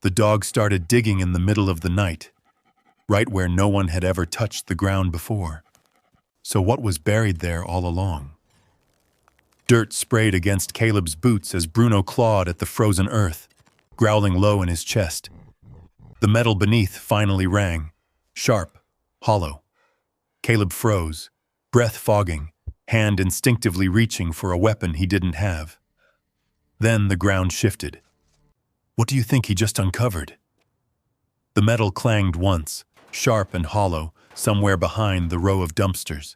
The dog started digging in the middle of the night, right where no one had ever touched the ground before. So what was buried there all along? Dirt sprayed against Caleb's boots as Bruno clawed at the frozen earth, growling low in his chest. The metal beneath finally rang, sharp, hollow. Caleb froze, breath fogging, hand instinctively reaching for a weapon he didn't have. Then the ground shifted. What do you think he just uncovered? The metal clanged once, sharp and hollow, somewhere behind the row of dumpsters.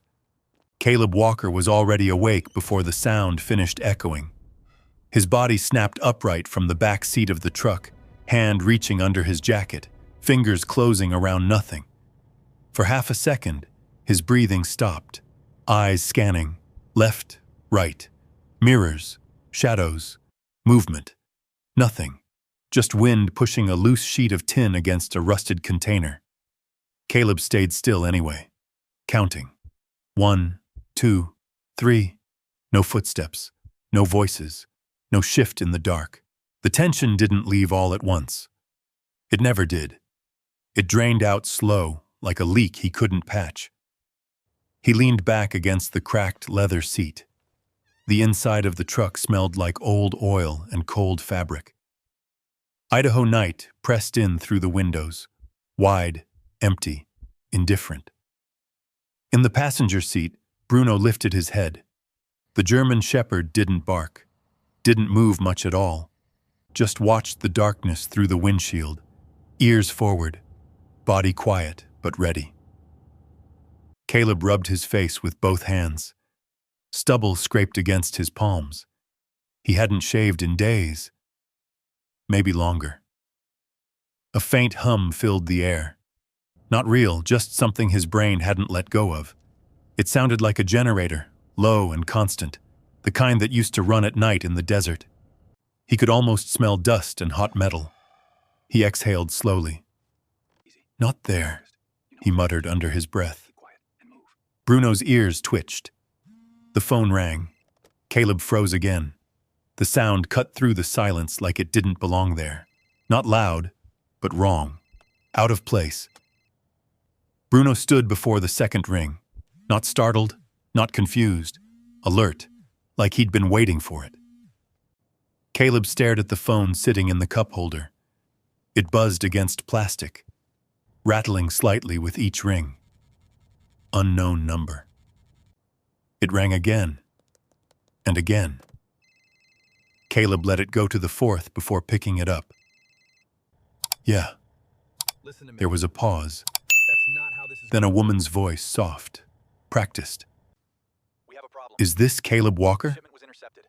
Caleb Walker was already awake before the sound finished echoing. His body snapped upright from the back seat of the truck, hand reaching under his jacket, fingers closing around nothing. For half a second, his breathing stopped, eyes scanning, left, right, mirrors, shadows, movement. Nothing, just wind pushing a loose sheet of tin against a rusted container. Caleb stayed still anyway, counting. 1, 2, 3. No footsteps, no voices, no shift in the dark. The tension didn't leave all at once. It never did. It drained out slow, like a leak he couldn't patch. He leaned back against the cracked leather seat. The inside of the truck smelled like old oil and cold fabric. Idaho night pressed in through the windows, wide, empty, indifferent. In the passenger seat, Bruno lifted his head. The German shepherd didn't bark, didn't move much at all, just watched the darkness through the windshield, ears forward, body quiet but ready. Caleb rubbed his face with both hands. Stubble scraped against his palms. He hadn't shaved in days, maybe longer. A faint hum filled the air. Not real, just something his brain hadn't let go of. It sounded like a generator, low and constant, the kind that used to run at night in the desert. He could almost smell dust and hot metal. He exhaled slowly. "Not there," he muttered under his breath. Bruno's ears twitched. The phone rang. Caleb froze again. The sound cut through the silence like it didn't belong there. Not loud, but wrong. Out of place. Bruno stood before the second ring. Not startled, not confused. Alert, like he'd been waiting for it. Caleb stared at the phone sitting in the cup holder. It buzzed against plastic, rattling slightly with each ring. Unknown number. It rang again, and again. Caleb let it go to the fourth before picking it up. "Yeah." There was a pause. Then a woman's voice, soft, practiced. "Is this Caleb Walker?"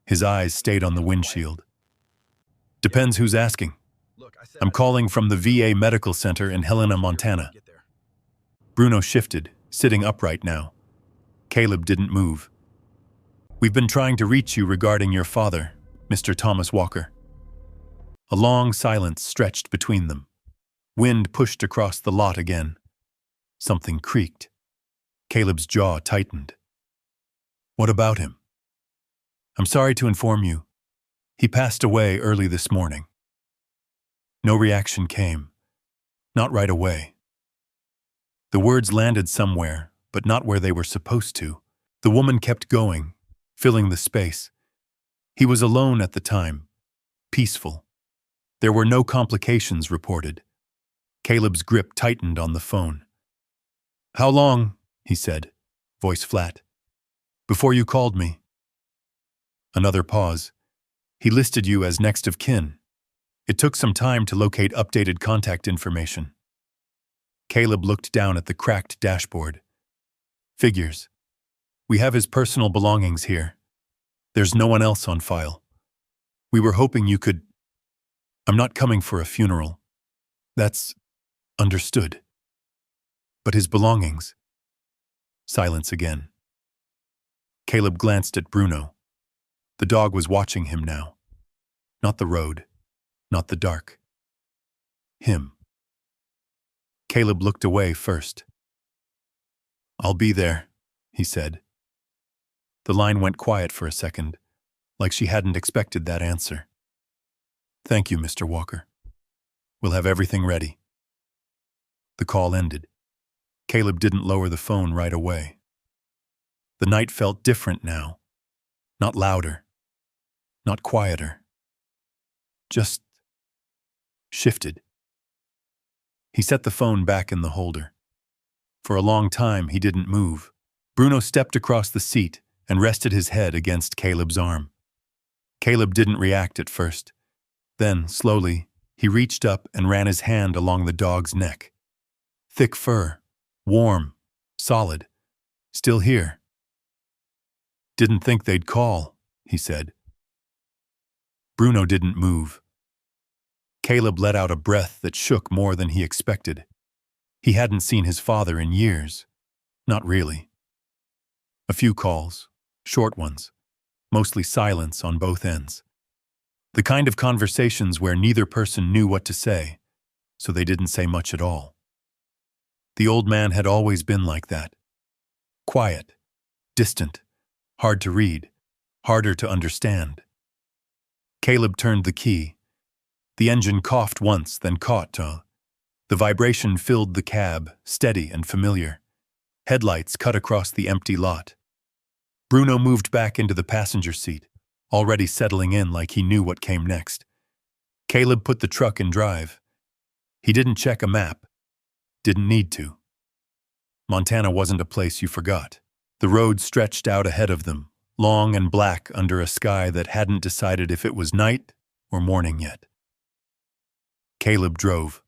His eyes stayed on the windshield. "Depends who's asking. I'm calling from the VA Medical Center in Helena, Montana." Bruno shifted, sitting upright now. Caleb didn't move. "We've been trying to reach you regarding your father, Mr. Thomas Walker." A long silence stretched between them. Wind pushed across the lot again. Something creaked. Caleb's jaw tightened. "What about him?" "I'm sorry to inform you. He passed away early this morning." No reaction came. Not right away. The words landed somewhere, but not where they were supposed to. The woman kept going, filling the space. He was alone at the time, peaceful. There were no complications reported. Caleb's grip tightened on the phone. "How long?" he said, voice flat. "Before you called me." Another pause. "He listed you as next of kin. It took some time to locate updated contact information." Caleb looked down at the cracked dashboard. "Figures. We have his personal belongings here. There's no one else on file. We were hoping you could—" "I'm not coming for a funeral. That's understood. But his belongings." Silence again. Caleb glanced at Bruno. The dog was watching him now. Not the road, not the dark. Him. Caleb looked away first. "I'll be there," he said. The line went quiet for a second, like she hadn't expected that answer. "Thank you, Mr. Walker." We'll have everything ready. The call ended. Caleb didn't lower the phone right away. The night felt different now. Not louder. Not quieter. Just shifted. He set the phone back in the holder. For a long time, he didn't move. Bruno stepped across the seat and rested his head against Caleb's arm. Caleb didn't react at first. Then, slowly, he reached up and ran his hand along the dog's neck. Thick fur, warm, solid, still here. Didn't think they'd call, he said. Bruno didn't move. Caleb let out a breath that shook more than he expected. He hadn't seen his father in years. Not really. A few calls, short ones, mostly silence on both ends. The kind of conversations where neither person knew what to say, so they didn't say much at all. The old man had always been like that. Quiet, distant, hard to read, harder to understand. Caleb turned the key. The engine coughed once, then caught. The vibration filled the cab, steady and familiar. Headlights cut across the empty lot. Bruno moved back into the passenger seat, already settling in like he knew what came next. Caleb put the truck in drive. He didn't check a map. Didn't need to. Montana wasn't a place you forgot. The road stretched out ahead of them, long and black under a sky that hadn't decided if it was night or morning yet. Caleb drove.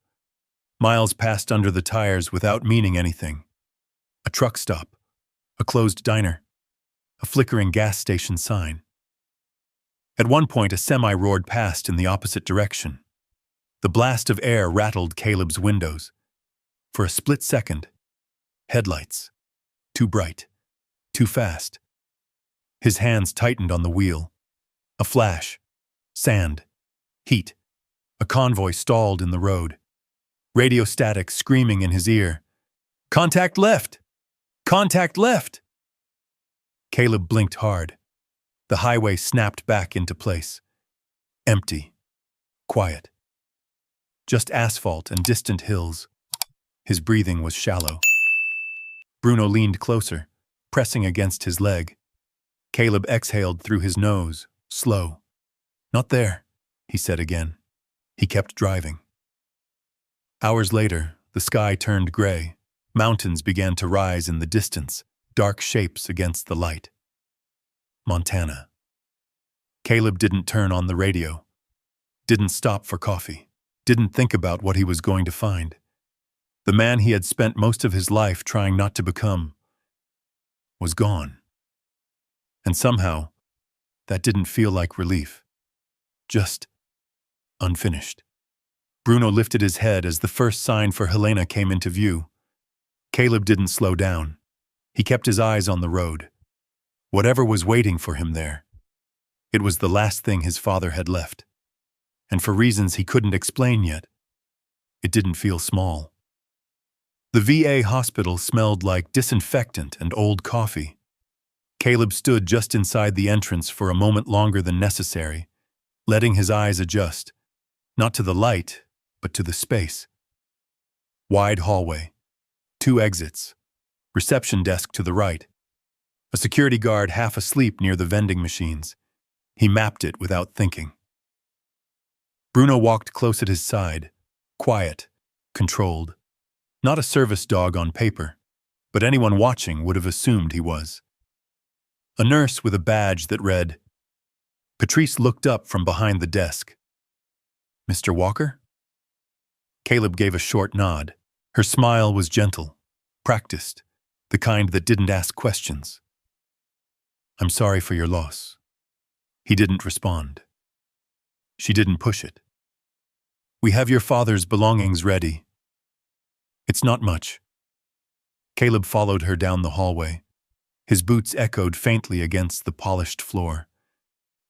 Miles passed under the tires without meaning anything. A truck stop, a closed diner, a flickering gas station sign. At one point, a semi roared past in the opposite direction. The blast of air rattled Caleb's windows. For a split second, headlights. Too bright. Too fast. His hands tightened on the wheel. A flash. Sand. Heat. A convoy stalled in the road. Radio static screaming in his ear. Contact left! Contact left! Caleb blinked hard. The highway snapped back into place. Empty. Quiet. Just asphalt and distant hills. His breathing was shallow. Bruno leaned closer, pressing against his leg. Caleb exhaled through his nose, slow. Not there, he said again. He kept driving. Hours later, the sky turned gray. Mountains began to rise in the distance, dark shapes against the light. Montana. Caleb didn't turn on the radio. Didn't stop for coffee. Didn't think about what he was going to find. The man he had spent most of his life trying not to become was gone. And somehow, that didn't feel like relief. Just unfinished. Bruno lifted his head as the first sign for Helena came into view. Caleb didn't slow down. He kept his eyes on the road. Whatever was waiting for him there. It was the last thing his father had left. And for reasons he couldn't explain yet, it didn't feel small. The VA hospital smelled like disinfectant and old coffee. Caleb stood just inside the entrance for a moment longer than necessary, letting his eyes adjust, not to the light, but to the space. Wide hallway, 2 exits, reception desk to the right, a security guard half asleep near the vending machines. He mapped it without thinking. Bruno walked close at his side, quiet, controlled. Not a service dog on paper, but anyone watching would have assumed he was. A nurse with a badge that read. Patrice looked up from behind the desk. Mr. Walker? Caleb gave a short nod. Her smile was gentle, practiced, the kind that didn't ask questions. I'm sorry for your loss. He didn't respond. She didn't push it. We have your father's belongings ready. It's not much. Caleb followed her down the hallway. His boots echoed faintly against the polished floor.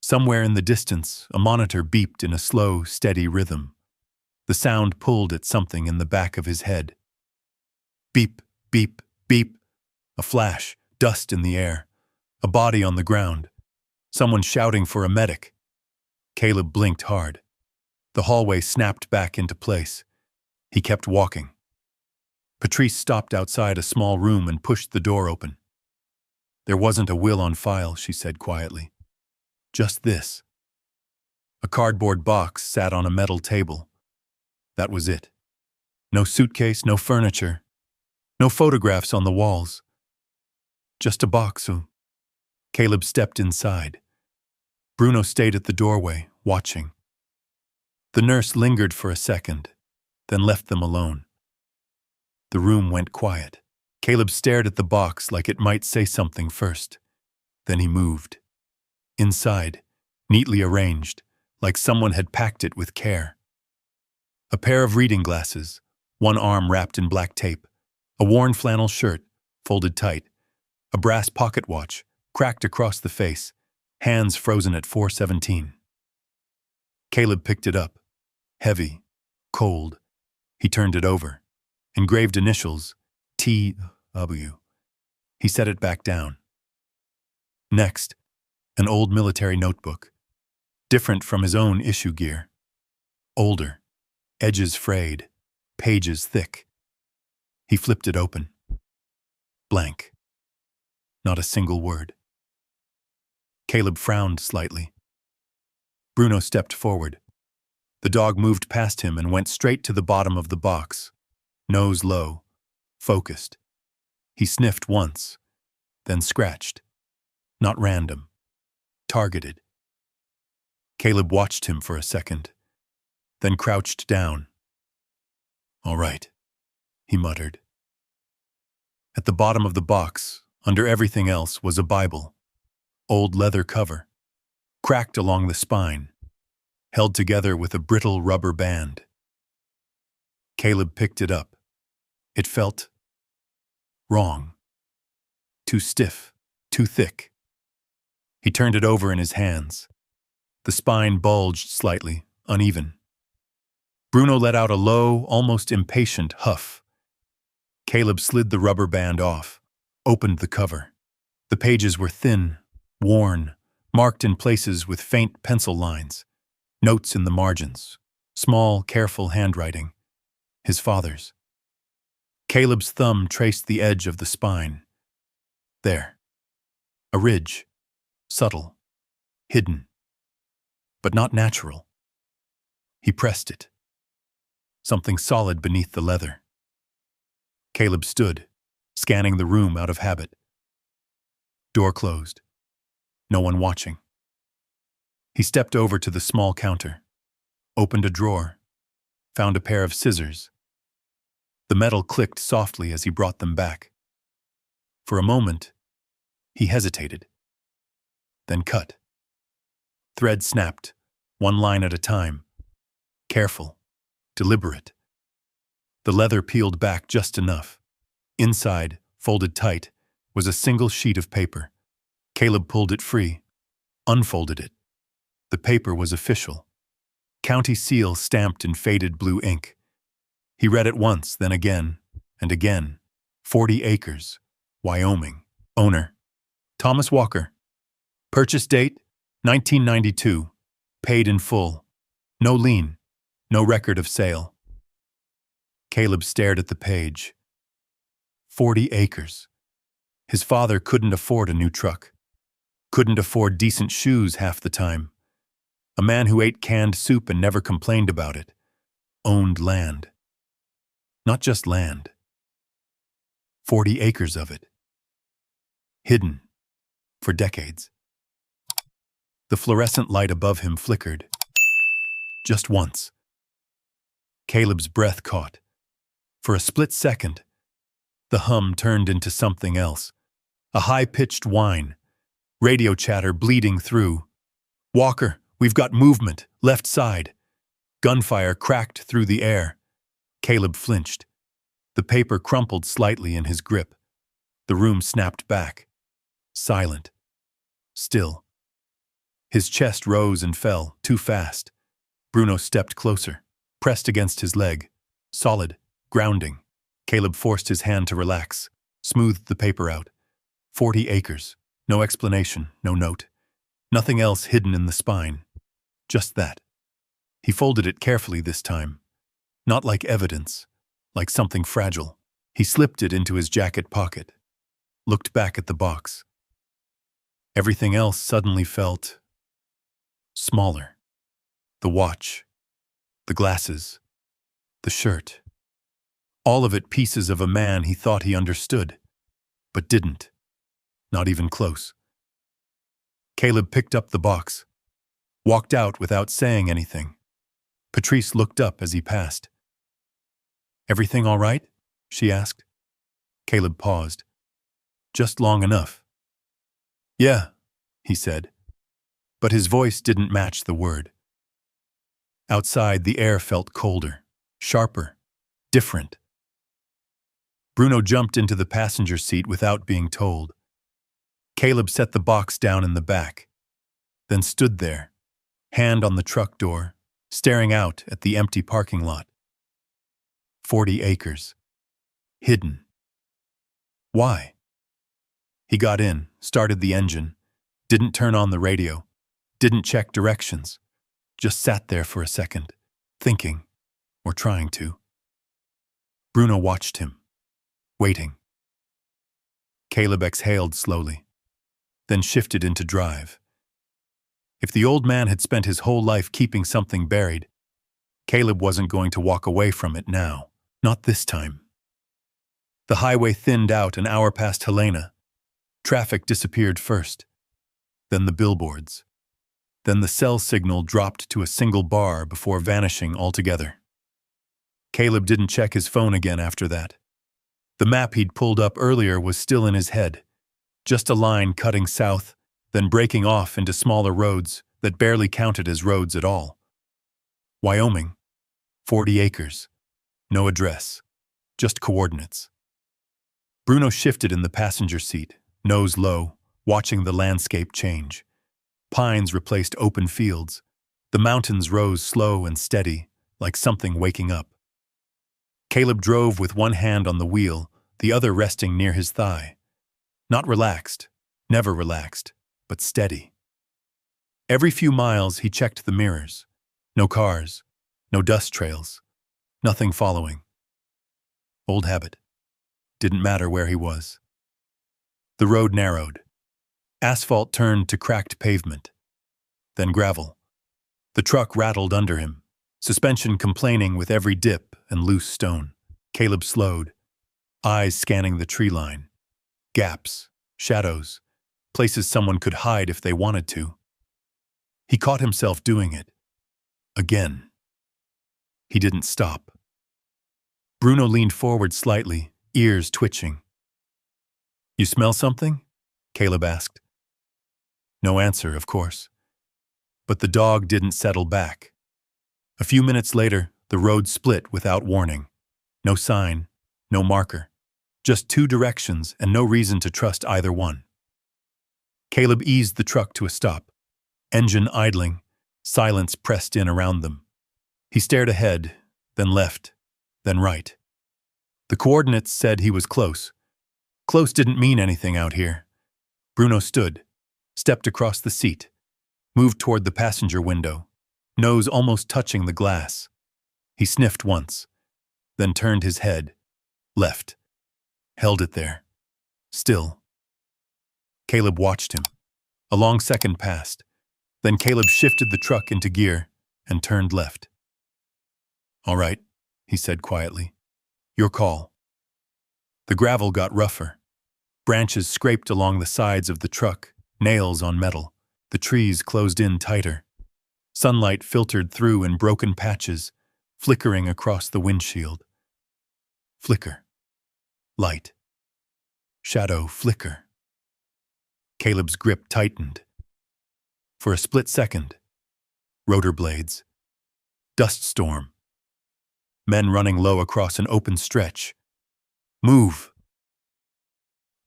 Somewhere in the distance, a monitor beeped in a slow, steady rhythm. The sound pulled at something in the back of his head. Beep, beep, beep. A flash, dust in the air. A body on the ground. Someone shouting for a medic. Caleb blinked hard. The hallway snapped back into place. He kept walking. Patrice stopped outside a small room and pushed the door open. There wasn't a will on file, she said quietly. Just this. A cardboard box sat on a metal table. That was it. No suitcase, no furniture, no photographs on the walls. Just a box. Caleb stepped inside. Bruno stayed at the doorway, watching. The nurse lingered for a second, then left them alone. The room went quiet. Caleb stared at the box like it might say something first. Then he moved. Inside, neatly arranged, like someone had packed it with care. A pair of reading glasses, one arm wrapped in black tape, a worn flannel shirt, folded tight, a brass pocket watch, cracked across the face, hands frozen at 4:17. Caleb picked it up. Heavy, cold. He turned it over. Engraved initials, T.W. He set it back down. Next, an old military notebook, different from his own issue gear. Older, edges frayed, pages thick. He flipped it open. Blank. Not a single word. Caleb frowned slightly. Bruno stepped forward. The dog moved past him and went straight to the bottom of the box, nose low, focused. He sniffed once, then scratched. Not random. Targeted. Caleb watched him for a second, then crouched down. All right, he muttered. At the bottom of the box, under everything else, was a Bible. Old leather cover, cracked along the spine, held together with a brittle rubber band. Caleb picked it up. It felt wrong. Too stiff, too thick. He turned it over in his hands. The spine bulged slightly, uneven. Bruno let out a low, almost impatient huff. Caleb slid the rubber band off, opened the cover. The pages were thin, worn, marked in places with faint pencil lines, notes in the margins, small, careful handwriting. His father's. Caleb's thumb traced the edge of the spine. There. A ridge. Subtle. Hidden. But not natural. He pressed it. Something solid beneath the leather. Caleb stood, scanning the room out of habit. Door closed. No one watching. He stepped over to the small counter, opened a drawer, found a pair of scissors. The metal clicked softly as he brought them back. For a moment, he hesitated, then cut. Thread snapped, one line at a time. Careful, deliberate. The leather peeled back just enough. Inside, folded tight, was a single sheet of paper. Caleb pulled it free, unfolded it. The paper was official. County seal stamped in faded blue ink. He read it once, then again, and again. 40 acres, Wyoming. Owner, Thomas Walker. Purchase date, 1992. Paid in full. No lien. No record of sale. Caleb stared at the page. 40 acres. His father couldn't afford a new truck. Couldn't afford decent shoes half the time. A man who ate canned soup and never complained about it. Owned land. Not just land. 40 acres of it. Hidden. For decades. The fluorescent light above him flickered. Just once. Caleb's breath caught. For a split second, the hum turned into something else. A high-pitched whine. Radio chatter bleeding through. Walker, we've got movement, left side. Gunfire cracked through the air. Caleb flinched. The paper crumpled slightly in his grip. The room snapped back. Silent. Still. His chest rose and fell, too fast. Bruno stepped closer, pressed against his leg. Solid, grounding. Caleb forced his hand to relax, smoothed the paper out. 40 acres. No explanation, no note. Nothing else hidden in the spine. Just that. He folded it carefully this time, not like evidence, like something fragile. He slipped it into his jacket pocket, looked back at the box. Everything else suddenly felt smaller. The watch, the glasses, the shirt. All of it pieces of a man he thought he understood, but didn't. Not even close. Caleb picked up the box, walked out without saying anything. Patrice looked up as he passed. "Everything all right?" she asked. Caleb paused. "Just long enough." "Yeah," he said, but his voice didn't match the word. Outside, the air felt colder, sharper, different. Bruno jumped into the passenger seat without being told. Caleb set the box down in the back, then stood there, hand on the truck door, staring out at the empty parking lot. 40 acres. Hidden. Why? He got in, started the engine, didn't turn on the radio, didn't check directions, just sat there for a second, thinking, or trying to. Bruno watched him, waiting. Caleb exhaled slowly, then shifted into drive. If the old man had spent his whole life keeping something buried, Caleb wasn't going to walk away from it now, not this time. The highway thinned out an hour past Helena. Traffic disappeared first, then the billboards. Then the cell signal dropped to a single bar before vanishing altogether. Caleb didn't check his phone again after that. The map he'd pulled up earlier was still in his head, just a line cutting south, then breaking off into smaller roads that barely counted as roads at all. Wyoming, 40 acres, no address, just coordinates. Bruno shifted in the passenger seat, nose low, watching the landscape change. Pines replaced open fields. The mountains rose slow and steady, like something waking up. Caleb drove with one hand on the wheel, the other resting near his thigh. Not relaxed, never relaxed, but steady. Every few miles he checked the mirrors. No cars, no dust trails, nothing following. Old habit. Didn't matter where he was. The road narrowed. Asphalt turned to cracked pavement, then gravel. The truck rattled under him, suspension complaining with every dip and loose stone. Caleb slowed, eyes scanning the tree line. Gaps, shadows, places someone could hide if they wanted to. He caught himself doing it. Again. He didn't stop. Bruno leaned forward slightly, ears twitching. "You smell something?" Caleb asked. No answer, of course. But the dog didn't settle back. A few minutes later, the road split without warning. No sign, no marker. Just two directions and no reason to trust either one. Caleb eased the truck to a stop. Engine idling, silence pressed in around them. He stared ahead, then left, then right. The coordinates said he was close. Close didn't mean anything out here. Bruno stood, stepped across the seat, moved toward the passenger window, nose almost touching the glass. He sniffed once, then turned his head, left, held it there, still. Caleb watched him. A long second passed. Then Caleb shifted the truck into gear and turned left. "All right," he said quietly. "Your call." The gravel got rougher. Branches scraped along the sides of the truck, nails on metal. The trees closed in tighter. Sunlight filtered through in broken patches, flickering across the windshield. Flicker. Light. Shadow flicker. Caleb's grip tightened. For a split second. Rotor blades. Dust storm. Men running low across an open stretch. Move!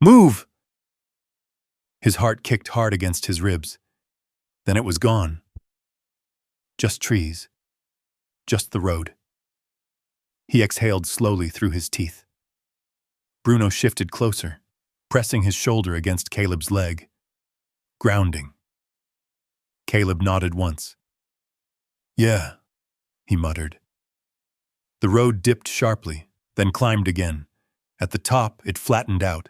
Move! His heart kicked hard against his ribs. Then it was gone. Just trees. Just the road. He exhaled slowly through his teeth. Bruno shifted closer, pressing his shoulder against Caleb's leg. Grounding. Caleb nodded once. "Yeah," he muttered. The road dipped sharply, then climbed again. At the top, it flattened out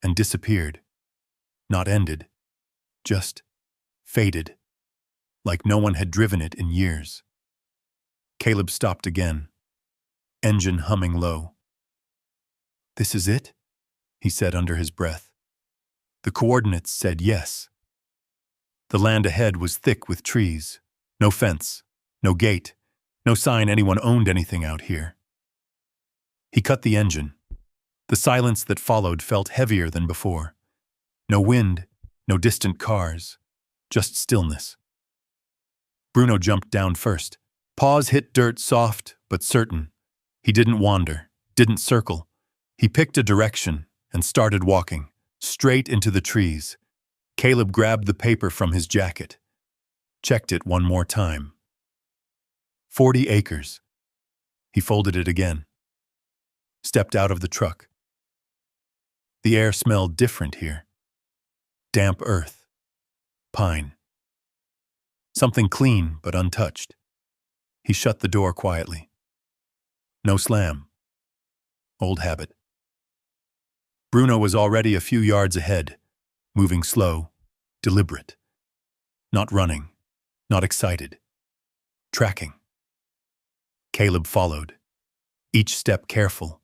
and disappeared. Not ended, just faded, like no one had driven it in years. Caleb stopped again, engine humming low. "This is it?" he said under his breath. The coordinates said yes. The land ahead was thick with trees. No fence, no gate, no sign anyone owned anything out here. He cut the engine. The silence that followed felt heavier than before. No wind, no distant cars, just stillness. Bruno jumped down first. Paws hit dirt soft but certain. He didn't wander, didn't circle. He picked a direction and started walking, straight into the trees. Caleb grabbed the paper from his jacket, checked it one more time. 40 acres. He folded it again, stepped out of the truck. The air smelled different here. Damp earth, pine. Something clean but untouched. He shut the door quietly. No slam. Old habit. Bruno was already a few yards ahead, moving slow, deliberate. Not running, not excited. Tracking. Caleb followed, each step careful,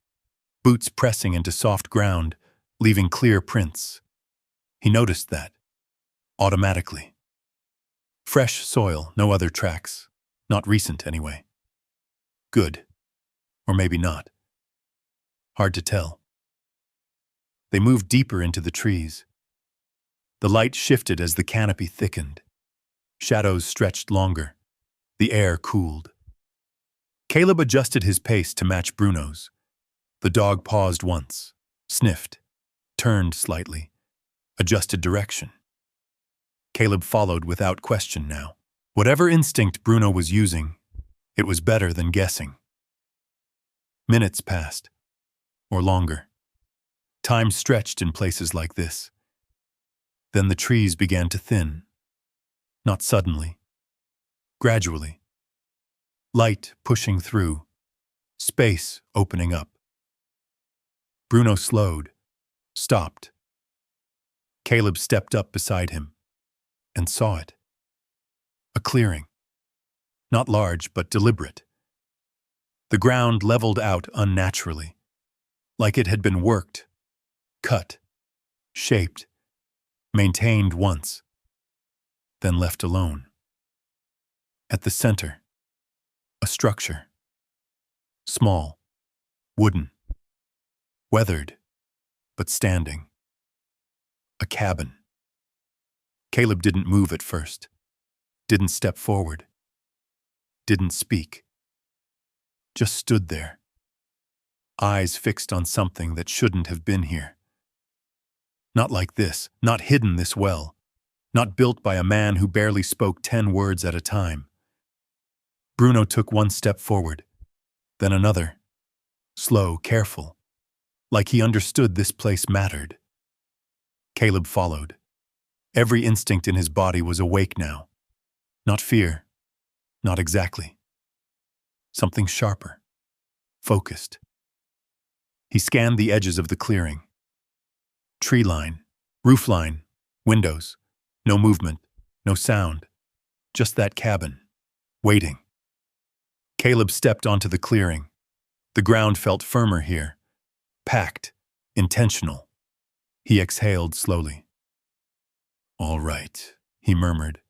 boots pressing into soft ground, leaving clear prints. He noticed that, automatically. Fresh soil, no other tracks. Not recent, anyway. Good. Or maybe not. Hard to tell. They moved deeper into the trees. The light shifted as the canopy thickened. Shadows stretched longer. The air cooled. Caleb adjusted his pace to match Bruno's. The dog paused once, sniffed, turned slightly, adjusted direction. Caleb followed without question now. Whatever instinct Bruno was using, it was better than guessing. Minutes passed, or longer. Time stretched in places like this. Then the trees began to thin. Not suddenly. Gradually. Light pushing through. Space opening up. Bruno slowed, stopped. Caleb stepped up beside him and saw it. A clearing. Not large, but deliberate. The ground leveled out unnaturally, like it had been worked, cut, shaped, maintained once, then left alone. At the center, a structure. Small, wooden, weathered, but standing. A cabin. Caleb didn't move at first, didn't step forward, didn't speak. Just stood there, eyes fixed on something that shouldn't have been here. Not like this, not hidden this well, not built by a man who barely spoke 10 words at a time. Bruno took one step forward, then another, slow, careful, like he understood this place mattered. Caleb followed. Every instinct in his body was awake now. Not fear, not exactly. Something sharper, focused. He scanned the edges of the clearing. Tree line, roof line, windows. No movement, no sound. Just that cabin, waiting. Caleb stepped onto the clearing. The ground felt firmer here, packed, intentional. He exhaled slowly. "All right," he murmured.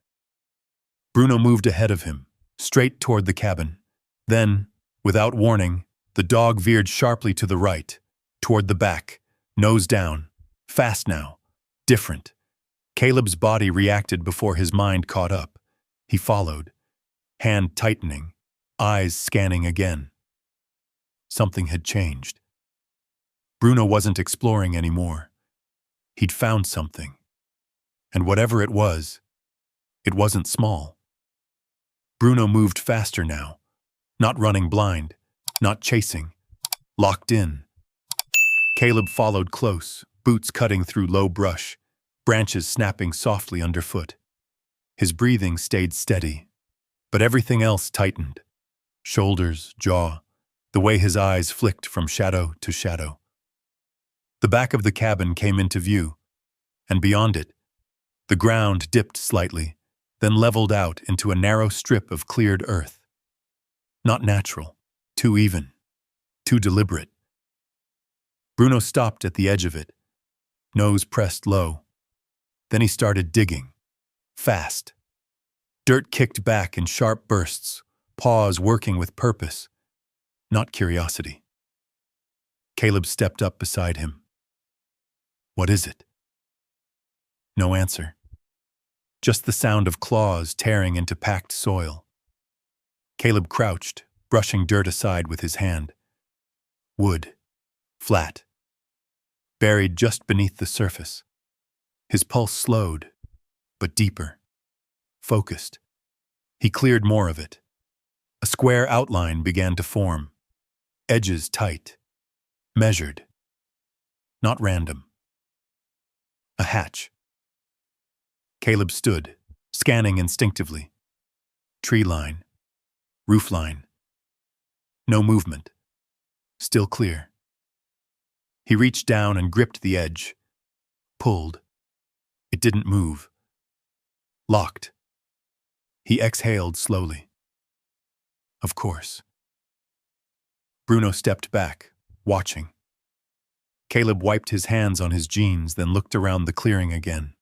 Bruno moved ahead of him, straight toward the cabin. Then, without warning, the dog veered sharply to the right, toward the back, nose down, fast now, different. Caleb's body reacted before his mind caught up. He followed, hand tightening, eyes scanning again. Something had changed. Bruno wasn't exploring anymore. He'd found something. And whatever it wasn't small. Bruno moved faster now, not running blind, not chasing, locked in. Caleb followed close, boots cutting through low brush, branches snapping softly underfoot. His breathing stayed steady, but everything else tightened. shoulders, jaw, the way his eyes flicked from shadow to shadow. The back of the cabin came into view, and beyond it, the ground dipped slightly, then leveled out into a narrow strip of cleared earth. Not natural, too even, too deliberate. Bruno stopped at the edge of it, nose pressed low. Then he started digging, fast. Dirt kicked back in sharp bursts, paws working with purpose, not curiosity. Caleb stepped up beside him. "What is it?" No answer. Just the sound of claws tearing into packed soil. Caleb crouched, brushing dirt aside with his hand. Wood. Flat. Buried just beneath the surface. His pulse slowed, but deeper. Focused. He cleared more of it. A square outline began to form. Edges tight. Measured. Not random. A hatch. Caleb stood, scanning instinctively. Tree line. Roof line. No movement. Still clear. He reached down and gripped the edge. Pulled. It didn't move. Locked. He exhaled slowly. Of course. Bruno stepped back, watching. Caleb wiped his hands on his jeans, then looked around the clearing again.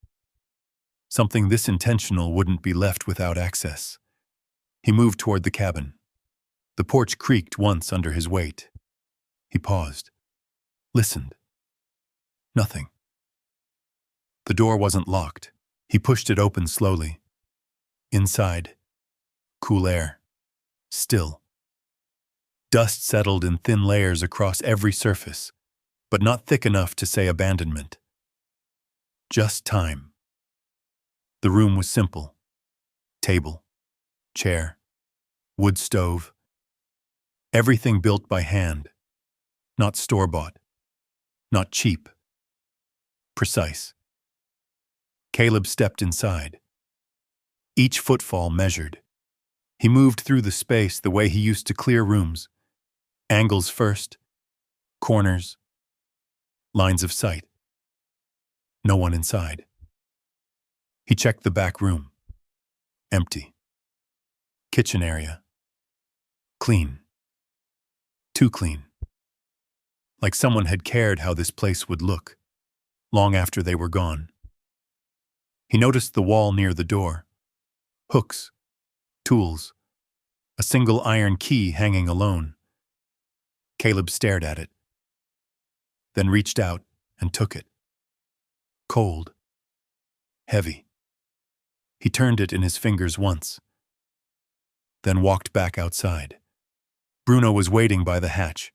Something this intentional wouldn't be left without access. He moved toward the cabin. The porch creaked once under his weight. He paused. Listened. Nothing. The door wasn't locked. He pushed it open slowly. Inside. Cool air. Still. Dust settled in thin layers across every surface, but not thick enough to say abandonment. Just time. The room was simple. Table. Chair. Wood stove. Everything built by hand. Not store-bought. Not cheap. Precise. Caleb stepped inside. Each footfall measured. He moved through the space the way he used to clear rooms. Angles first. Corners. Lines of sight. No one inside. He checked the back room. Empty. Kitchen area. Clean. Too clean. Like someone had cared how this place would look, long after they were gone. He noticed the wall near the door. Hooks. Tools. A single iron key hanging alone. Caleb stared at it, then reached out and took it. Cold. Heavy. He turned it in his fingers once, then walked back outside. Bruno was waiting by the hatch.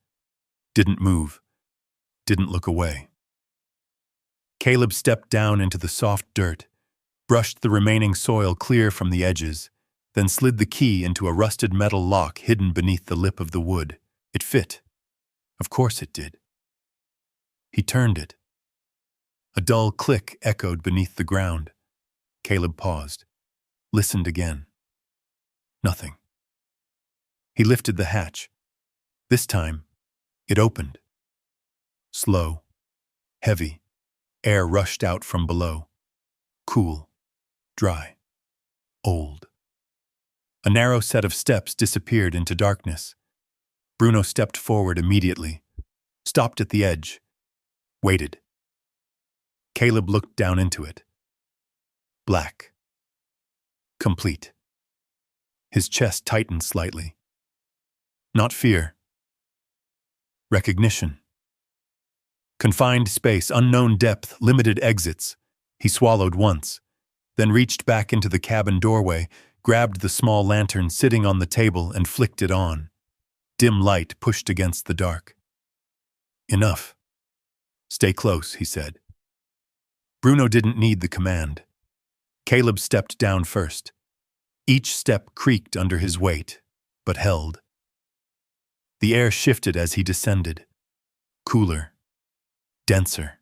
Didn't move. Didn't look away. Caleb stepped down into the soft dirt, brushed the remaining soil clear from the edges, then slid the key into a rusted metal lock hidden beneath the lip of the wood. It fit. Of course it did. He turned it. A dull click echoed beneath the ground. Caleb paused, listened again. Nothing. He lifted the hatch. This time, it opened. Slow, heavy, air rushed out from below. Cool, dry, old. A narrow set of steps disappeared into darkness. Bruno stepped forward immediately, stopped at the edge, waited. Caleb looked down into it. Black. Complete. His chest tightened slightly. Not fear. Recognition. Confined space, unknown depth, limited exits. He swallowed once, then reached back into the cabin doorway, grabbed the small lantern sitting on the table and flicked it on. Dim light pushed against the dark. Enough. Stay close, he said. Bruno didn't need the command. Caleb stepped down first. Each step creaked under his weight, but held. The air shifted as he descended. Cooler. Denser.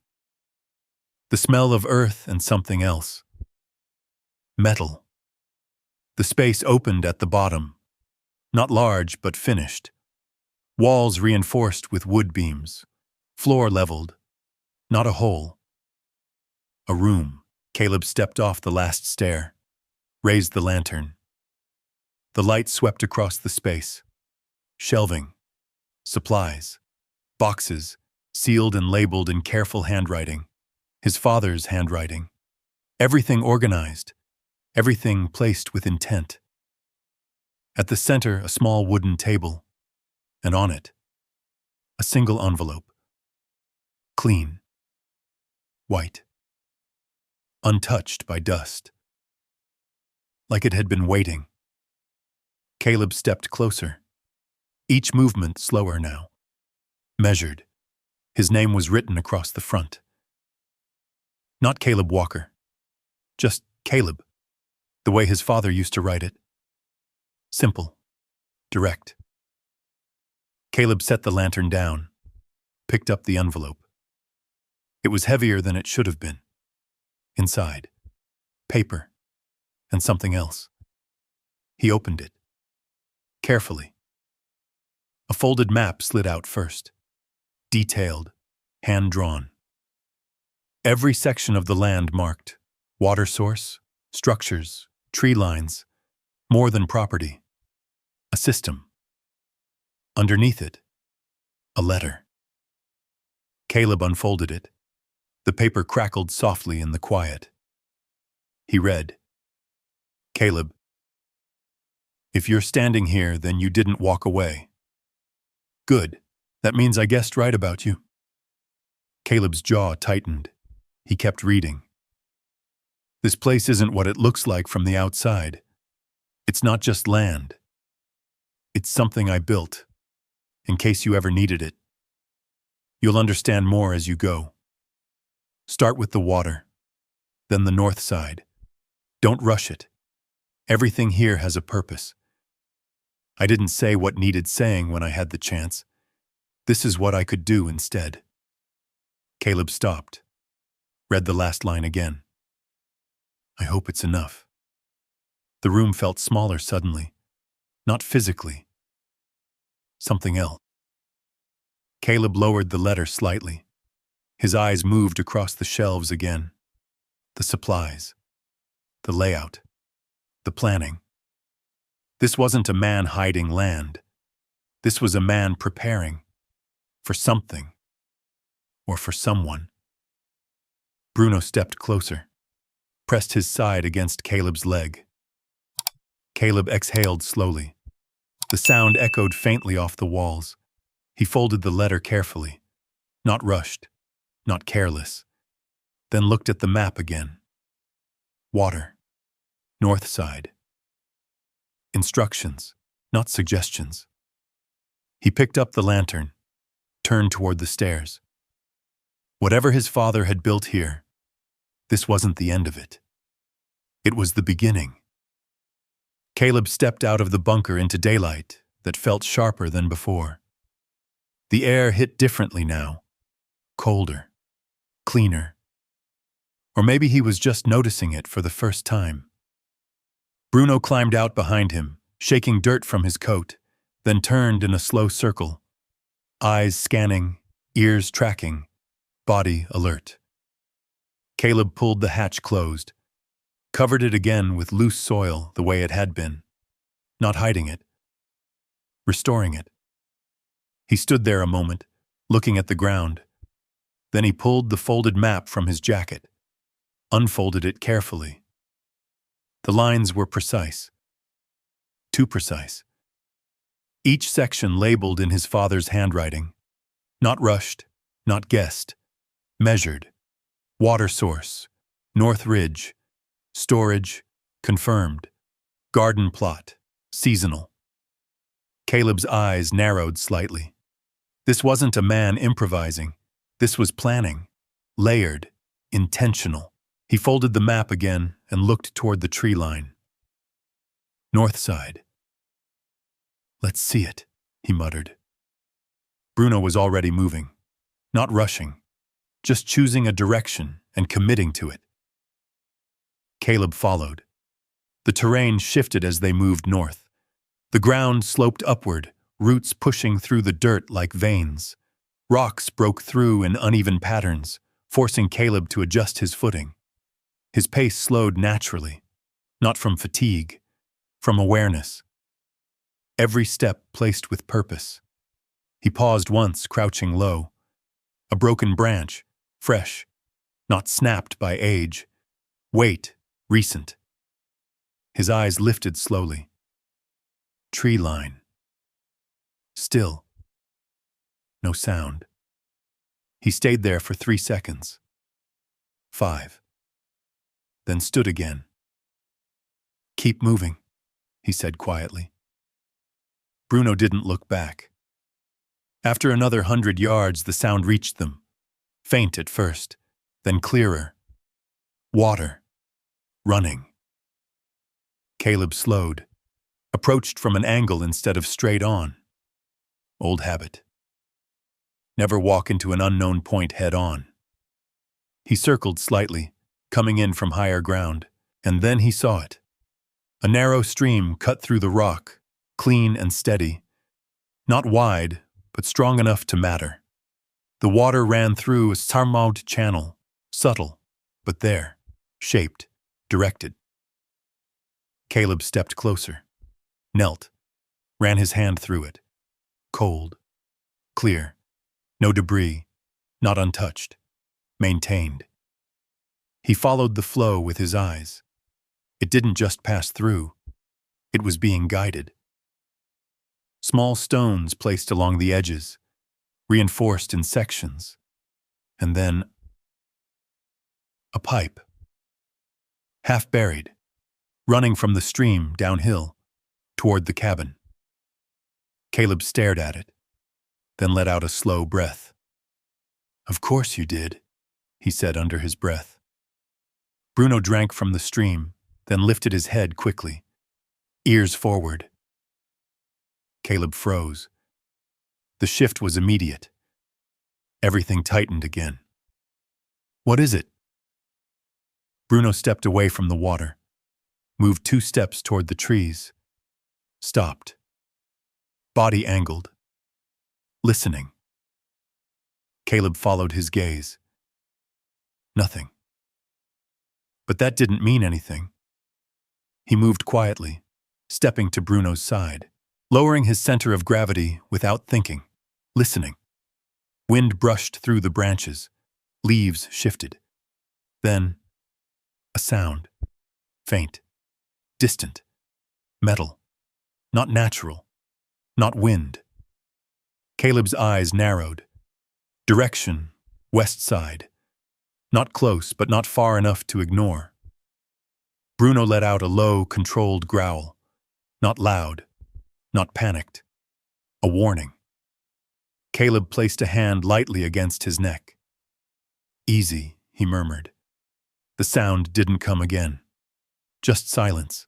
The smell of earth and something else. Metal. The space opened at the bottom. Not large, but finished. Walls reinforced with wood beams. Floor leveled. Not a hole. A room. Caleb stepped off the last stair, raised the lantern. The light swept across the space. Shelving. Supplies. Boxes, sealed and labeled in careful handwriting. His father's handwriting. Everything organized. Everything placed with intent. At the center, a small wooden table, and on it, a single envelope. Clean. White. Untouched by dust. Like it had been waiting. Caleb stepped closer. Each movement slower now. Measured. His name was written across the front. Not Caleb Walker. Just Caleb. The way his father used to write it. Simple. Direct. Caleb set the lantern down, picked up the envelope. It was heavier than it should have been. Inside, paper, and something else. He opened it. Carefully. A folded map slid out first. Detailed, hand-drawn. Every section of the land marked. Water source, structures, tree lines. More than property. A system. Underneath it, a letter. Caleb unfolded it. The paper crackled softly in the quiet. He read, Caleb, if you're standing here, then you didn't walk away. Good. That means I guessed right about you. Caleb's jaw tightened. He kept reading. This place isn't what it looks like from the outside. It's not just land. It's something I built, in case you ever needed it. You'll understand more as you go. Start with the water, then the north side. Don't rush it. Everything here has a purpose. I didn't say what needed saying when I had the chance. This is what I could do instead. Caleb stopped, read the last line again. I hope it's enough. The room felt smaller suddenly, not physically. Something else. Caleb lowered the letter slightly. His eyes moved across the shelves again. The supplies, the layout, the planning. This wasn't a man hiding land. This was a man preparing for something or for someone. Bruno stepped closer, pressed his side against Caleb's leg. Caleb exhaled slowly. The sound echoed faintly off the walls. He folded the letter carefully, not rushed, not careless, then looked at the map again. Water. North side. Instructions, not suggestions. He picked up the lantern, turned toward the stairs. Whatever his father had built here, this wasn't the end of it. It was the beginning. Caleb stepped out of the bunker into daylight that felt sharper than before. The air hit differently now, colder, cleaner. Or maybe he was just noticing it for the first time. Bruno climbed out behind him, shaking dirt from his coat, then turned in a slow circle, eyes scanning, ears tracking, body alert. Caleb pulled the hatch closed, covered it again with loose soil the way it had been, not hiding it, restoring it. He stood there a moment, looking at the ground. Then he pulled the folded map from his jacket, unfolded it carefully. The lines were precise. Too precise. Each section labeled in his father's handwriting. Not rushed, not guessed. Measured. Water source. North ridge. Storage. Confirmed. Garden plot. Seasonal. Caleb's eyes narrowed slightly. This wasn't a man improvising. This was planning. Layered. Intentional. He folded the map again and looked toward the tree line. North side. Let's see it, he muttered. Bruno was already moving, not rushing, just choosing a direction and committing to it. Caleb followed. The terrain shifted as they moved north. The ground sloped upward, roots pushing through the dirt like veins. Rocks broke through in uneven patterns, forcing Caleb to adjust his footing. His pace slowed naturally, not from fatigue, from awareness. Every step placed with purpose. He paused once, crouching low. A broken branch, fresh, not snapped by age. Weight, recent. His eyes lifted slowly. Tree line. Still. No sound. He stayed there for 3 seconds. 5. Then stood again. "Keep moving," he said quietly. Bruno didn't look back. After another 100 yards, the sound reached them. Faint at first, then clearer. Water. Running. Caleb slowed, approached from an angle instead of straight on. Old habit. Never walk into an unknown point head on. He circled slightly, coming in from higher ground, and then he saw it. A narrow stream cut through the rock, clean and steady. Not wide, but strong enough to matter. The water ran through a sarmaued channel, subtle, but there, shaped, directed. Caleb stepped closer, knelt, ran his hand through it. Cold, clear, no debris, not untouched, maintained. He followed the flow with his eyes. It didn't just pass through, it was being guided. Small stones placed along the edges, reinforced in sections, and then a pipe. Half buried, running from the stream downhill, toward the cabin. Caleb stared at it, then let out a slow breath. "Of course you did," he said under his breath. Bruno drank from the stream, then lifted his head quickly, ears forward. Caleb froze. The shift was immediate. Everything tightened again. "What is it?" Bruno stepped away from the water, moved 2 steps toward the trees, stopped. Body angled. Listening. Caleb followed his gaze. Nothing. But that didn't mean anything. He moved quietly, stepping to Bruno's side, lowering his center of gravity without thinking, listening. Wind brushed through the branches, leaves shifted. Then, a sound. Faint, distant, metal, not natural, not wind. Caleb's eyes narrowed. Direction, west side. Not close, but not far enough to ignore. Bruno let out a low, controlled growl. Not loud, not panicked. A warning. Caleb placed a hand lightly against his neck. "Easy," he murmured. The sound didn't come again. Just silence.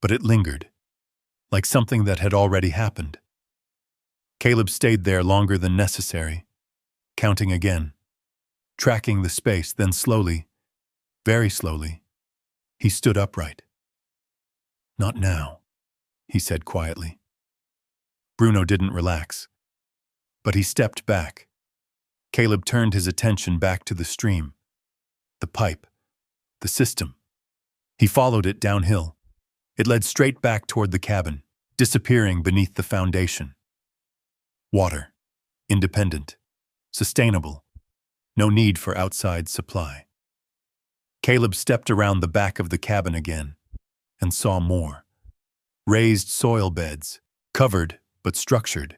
But it lingered, like something that had already happened. Caleb stayed there longer than necessary, counting again, tracking the space, then slowly, very slowly, he stood upright. "Not now," he said quietly. Bruno didn't relax, but he stepped back. Caleb turned his attention back to the stream, the pipe, the system. He followed it downhill. It led straight back toward the cabin, disappearing beneath the foundation. Water, independent, sustainable, no need for outside supply. Caleb stepped around the back of the cabin again and saw more. Raised soil beds, covered but structured.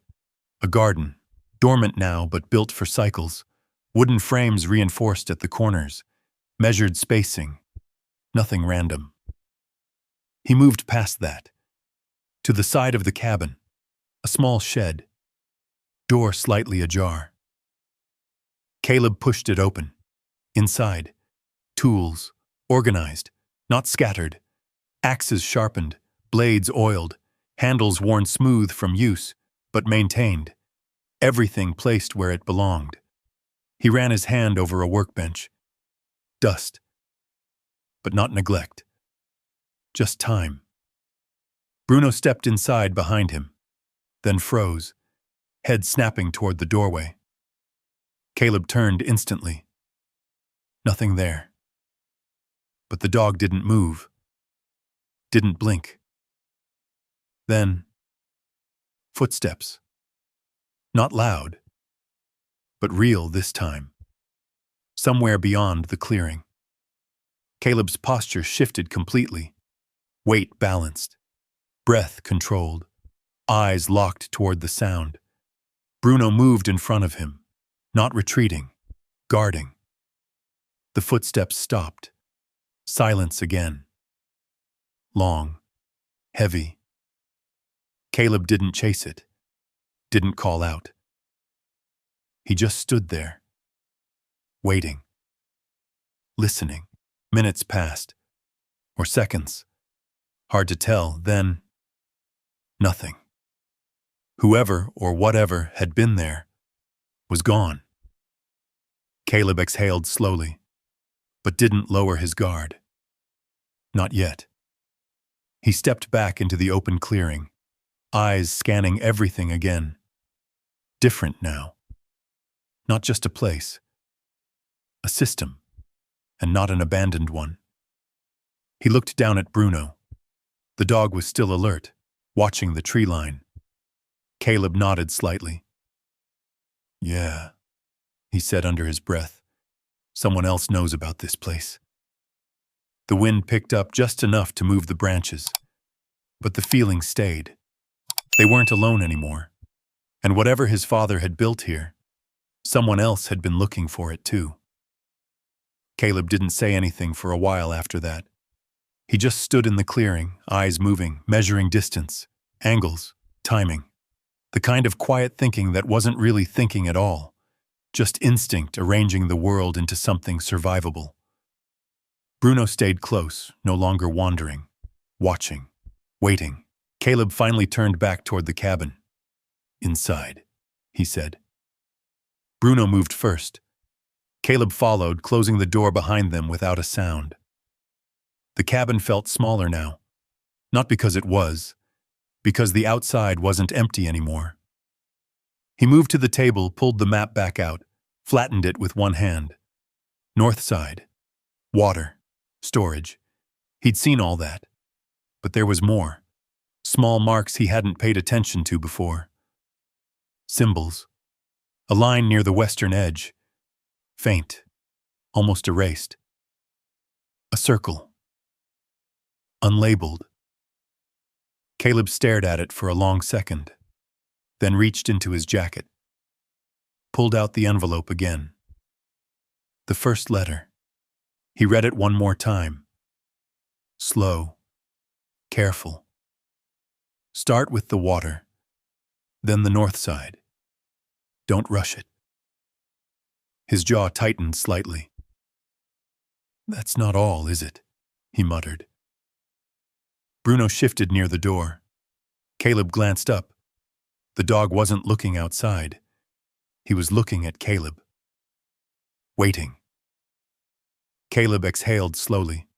A garden, dormant now but built for cycles. Wooden frames reinforced at the corners. Measured spacing. Nothing random. He moved past that. To the side of the cabin, a small shed. Door slightly ajar. Caleb pushed it open. Inside, tools, organized, not scattered. Axes sharpened, blades oiled, handles worn smooth from use, but maintained. Everything placed where it belonged. He ran his hand over a workbench. Dust. But not neglect. Just time. Bruno stepped inside behind him, then froze, head snapping toward the doorway. Caleb turned instantly. Nothing there. But the dog didn't move, didn't blink. Then, footsteps. Not loud, but real this time. Somewhere beyond the clearing. Caleb's posture shifted completely, weight balanced, breath controlled, eyes locked toward the sound. Bruno moved in front of him, not retreating, guarding. The footsteps stopped. Silence again. Long, heavy. Caleb didn't chase it, didn't call out. He just stood there, waiting, listening. Minutes passed, or seconds. Hard to tell, then nothing. Whoever or whatever had been there was gone. Caleb exhaled slowly, but didn't lower his guard. Not yet. He stepped back into the open clearing, eyes scanning everything again. Different now. Not just a place. A system, and not an abandoned one. He looked down at Bruno. The dog was still alert, watching the tree line. Caleb nodded slightly. "Yeah," he said under his breath. "Someone else knows about this place." The wind picked up just enough to move the branches, but the feeling stayed. They weren't alone anymore, and whatever his father had built here, someone else had been looking for it too. Caleb didn't say anything for a while after that. He just stood in the clearing, eyes moving, measuring distance, angles, timing. The kind of quiet thinking that wasn't really thinking at all, just instinct arranging the world into something survivable. Bruno stayed close, no longer wandering, watching, waiting. Caleb finally turned back toward the cabin. "Inside," he said. Bruno moved first. Caleb followed, closing the door behind them without a sound. The cabin felt smaller now, not because it was, because the outside wasn't empty anymore. He moved to the table, pulled the map back out, flattened it with one hand. North side. Water. Storage. He'd seen all that. But there was more. Small marks he hadn't paid attention to before. Symbols. A line near the western edge. Faint. Almost erased. A circle. Unlabeled. Caleb stared at it for a long second, then reached into his jacket. Pulled out the envelope again. The first letter. He read it one more time. Slow. Careful. Start with the water, then the north side. Don't rush it. His jaw tightened slightly. "That's not all, is it?" he muttered. Bruno shifted near the door. Caleb glanced up. The dog wasn't looking outside. He was looking at Caleb. Waiting. Caleb exhaled slowly,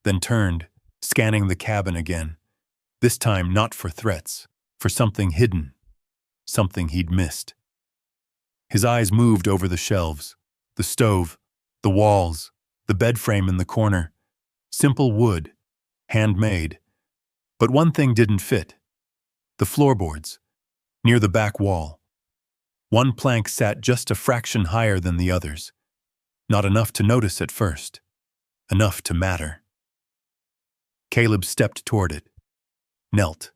then turned, scanning the cabin again. This time not for threats, for something hidden, something he'd missed. His eyes moved over the shelves, the stove, the walls, the bed frame in the corner. Simple wood, handmade. But one thing didn't fit. The floorboards, near the back wall. One plank sat just a fraction higher than the others. Not enough to notice at first. Enough to matter. Caleb stepped toward it. Knelt.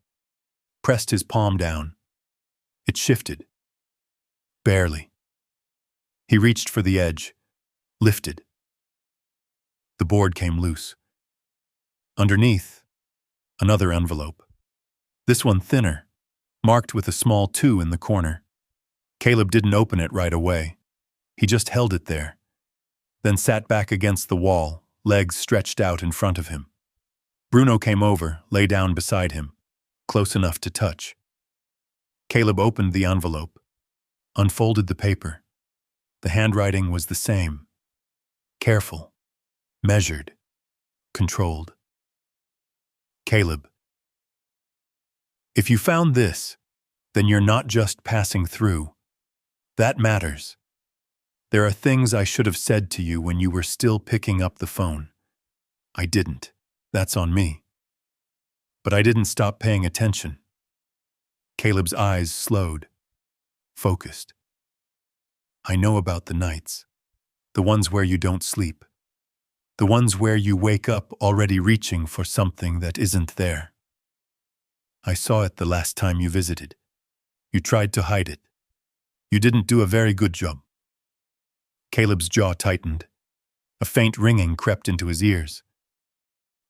Pressed his palm down. It shifted. Barely. He reached for the edge. Lifted. The board came loose. Underneath, another envelope. This one thinner, marked with a small 2 in the corner. Caleb didn't open it right away. He just held it there, then sat back against the wall, legs stretched out in front of him. Bruno came over, lay down beside him, close enough to touch. Caleb opened the envelope, unfolded the paper. The handwriting was the same. Careful, measured, controlled. Caleb. If you found this, then you're not just passing through. That matters. There are things I should have said to you when you were still picking up the phone. I didn't. That's on me. But I didn't stop paying attention. Caleb's eyes slowed, focused. I know about the nights. The ones where you don't sleep. The ones where you wake up already reaching for something that isn't there. I saw it the last time you visited. You tried to hide it. You didn't do a very good job. Caleb's jaw tightened. A faint ringing crept into his ears.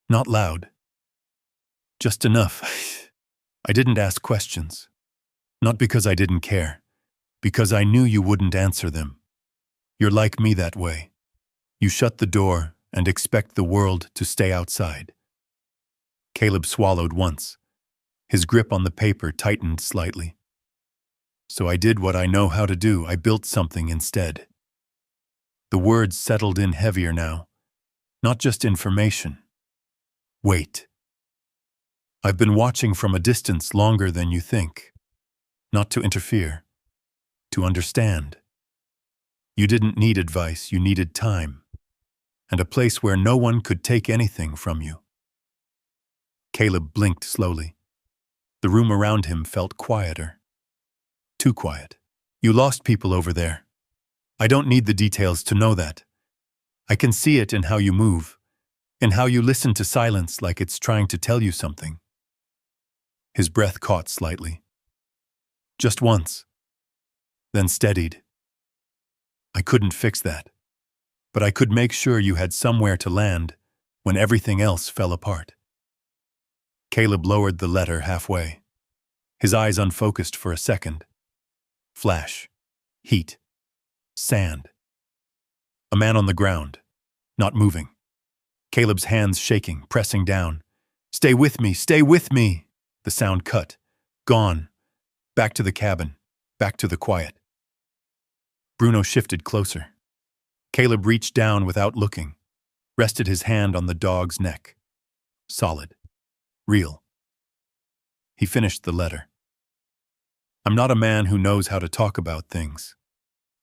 Not loud. Just enough. I didn't ask questions. Not because I didn't care. Because I knew you wouldn't answer them. You're like me that way. You shut the door and expect the world to stay outside. Caleb swallowed once. His grip on the paper tightened slightly. So I did what I know how to do. I built something instead. The words settled in heavier now. Not just information. Wait. I've been watching from a distance longer than you think. Not to interfere. To understand. You didn't need advice, you needed time. And a place where no one could take anything from you. Caleb blinked slowly. The room around him felt quieter. Too quiet. You lost people over there. I don't need the details to know that. I can see it in how you move, in how you listen to silence like it's trying to tell you something. His breath caught slightly. Just once. Then steadied. I couldn't fix that. But I could make sure you had somewhere to land when everything else fell apart. Caleb lowered the letter halfway. His eyes unfocused for a second. Flash. Heat. Sand. A man on the ground, not moving. Caleb's hands shaking, pressing down. Stay with me, stay with me! The sound cut. Gone. Back to the cabin. Back to the quiet. Bruno shifted closer. Caleb reached down without looking, rested his hand on the dog's neck. Solid. Real. He finished the letter. I'm not a man who knows how to talk about things.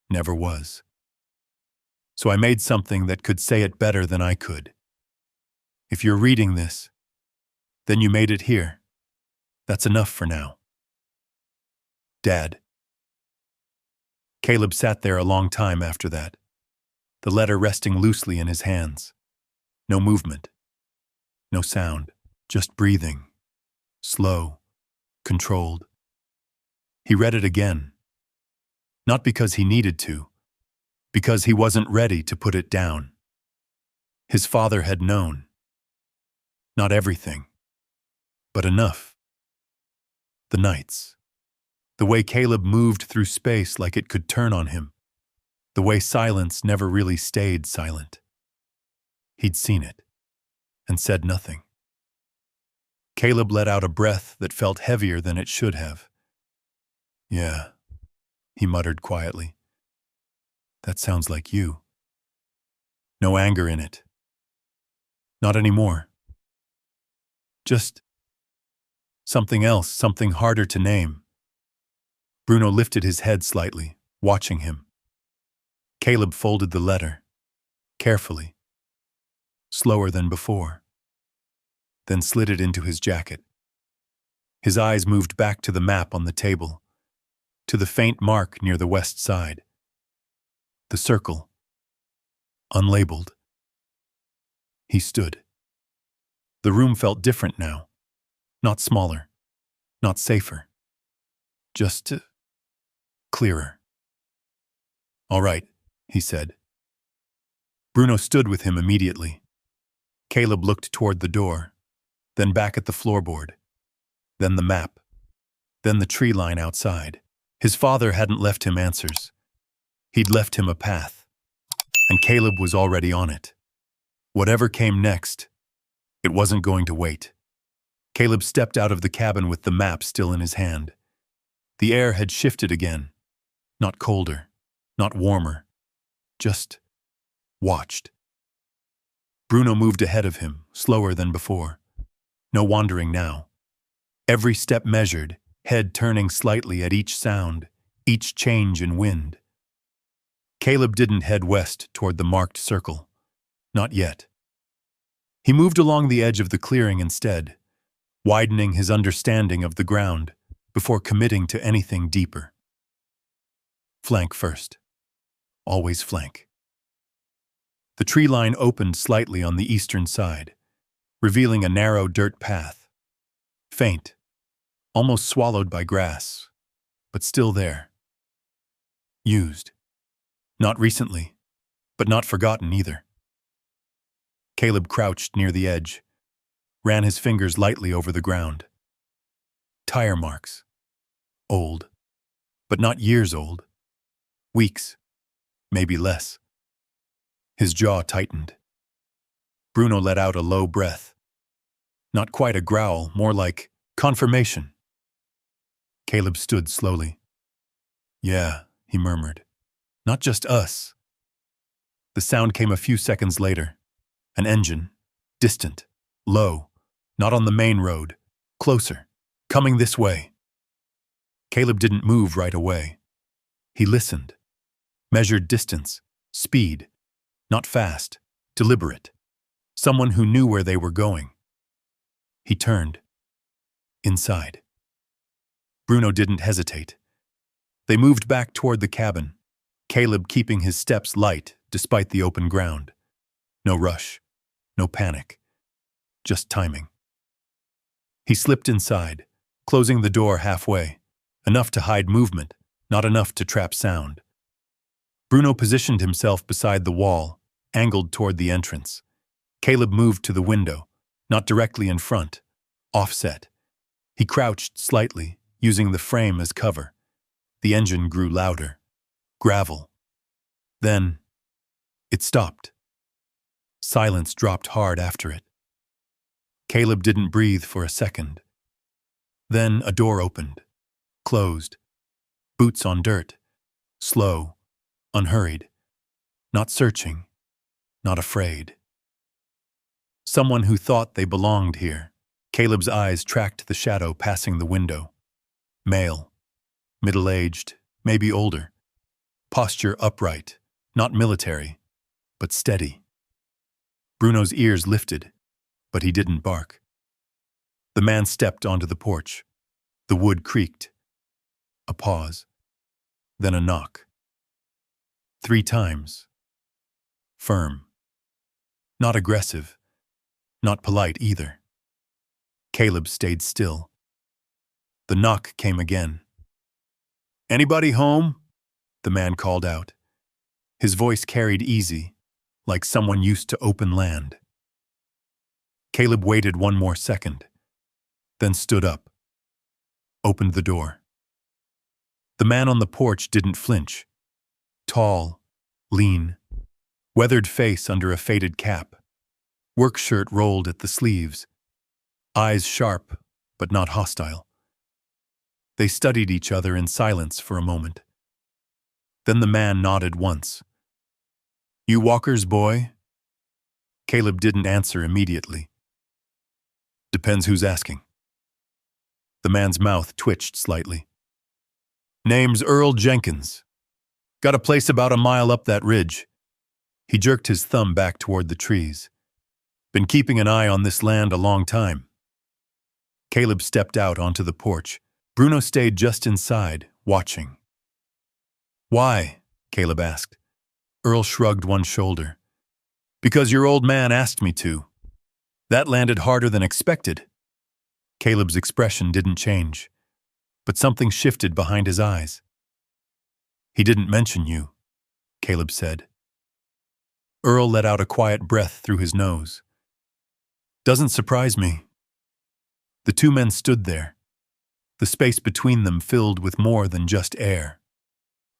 Never was. So I made something that could say it better than I could. If you're reading this, then you made it here. That's enough for now. Dad. Caleb sat there a long time after that, the letter resting loosely in his hands. No movement. No sound. Just breathing. Slow. Controlled. He read it again. Not because he needed to, because he wasn't ready to put it down. His father had known. Not everything, but enough. The nights. The way Caleb moved through space like it could turn on him. The way silence never really stayed silent. He'd seen it, and said nothing. Caleb let out a breath that felt heavier than it should have. Yeah, he muttered quietly. That sounds like you. No anger in it. Not anymore. Just something else, something harder to name. Bruno lifted his head slightly, watching him. Caleb folded the letter, carefully, slower than before, then slid it into his jacket. His eyes moved back to the map on the table, to the faint mark near the west side. The circle, unlabeled. He stood. The room felt different now, not smaller, not safer, just clearer. All right, he said. Bruno stood with him immediately. Caleb looked toward the door, then back at the floorboard, then the map, then the tree line outside. His father hadn't left him answers. He'd left him a path, and Caleb was already on it. Whatever came next, it wasn't going to wait. Caleb stepped out of the cabin with the map still in his hand. The air had shifted again, not colder, not warmer, just watched. Bruno moved ahead of him, slower than before. No wandering now. Every step measured, head turning slightly at each sound, each change in wind. Caleb didn't head west toward the marked circle. Not yet. He moved along the edge of the clearing instead, widening his understanding of the ground before committing to anything deeper. Flank first. Always flank. The tree line opened slightly on the eastern side, revealing a narrow dirt path. Faint, almost swallowed by grass, but still there. Used. Not recently, but not forgotten either. Caleb crouched near the edge, ran his fingers lightly over the ground. Tire marks. Old, but not years old. Weeks, maybe less. His jaw tightened. Bruno let out a low breath. Not quite a growl, more like confirmation. Caleb stood slowly. "Yeah," he murmured. "Not just us." The sound came a few seconds later. An engine, distant, low, not on the main road, closer, coming this way. Caleb didn't move right away. He listened, measured distance, speed, not fast, deliberate. Someone who knew where they were going. He turned. Inside. Bruno didn't hesitate. They moved back toward the cabin, Caleb keeping his steps light despite the open ground. No rush, no panic, just timing. He slipped inside, closing the door halfway, enough to hide movement, not enough to trap sound. Bruno positioned himself beside the wall, angled toward the entrance. Caleb moved to the window, not directly in front, offset. He crouched slightly, using the frame as cover. The engine grew louder. Gravel. Then, it stopped. Silence dropped hard after it. Caleb didn't breathe for a second. Then a door opened, closed. Boots on dirt. Slow, unhurried. Not searching, not afraid. Someone who thought they belonged here. Caleb's eyes tracked the shadow passing the window. Male, middle-aged, maybe older. Posture upright, not military, but steady. Bruno's ears lifted, but he didn't bark. The man stepped onto the porch. The wood creaked. A pause. Then a knock. 3 times. Firm. Not aggressive. Not polite either. Caleb stayed still. The knock came again. "Anybody home?" the man called out. His voice carried easy, like someone used to open land. Caleb waited 1 more second, then stood up, opened the door. The man on the porch didn't flinch. Tall, lean, weathered face under a faded cap. Work shirt rolled at the sleeves. Eyes sharp, but not hostile. They studied each other in silence for a moment. Then the man nodded once. "You Walker's boy?" Caleb didn't answer immediately. "Depends who's asking." The man's mouth twitched slightly. "Name's Earl Jenkins. Got a place about a mile up that ridge." He jerked his thumb back toward the trees. "Been keeping an eye on this land a long time." Caleb stepped out onto the porch. Bruno stayed just inside, watching. "Why?" Caleb asked. Earl shrugged one shoulder. "Because your old man asked me to. That landed harder than expected." Caleb's expression didn't change, but something shifted behind his eyes. "He didn't mention you," Caleb said. Earl let out a quiet breath through his nose. "Doesn't surprise me." The 2 men stood there, the space between them filled with more than just air.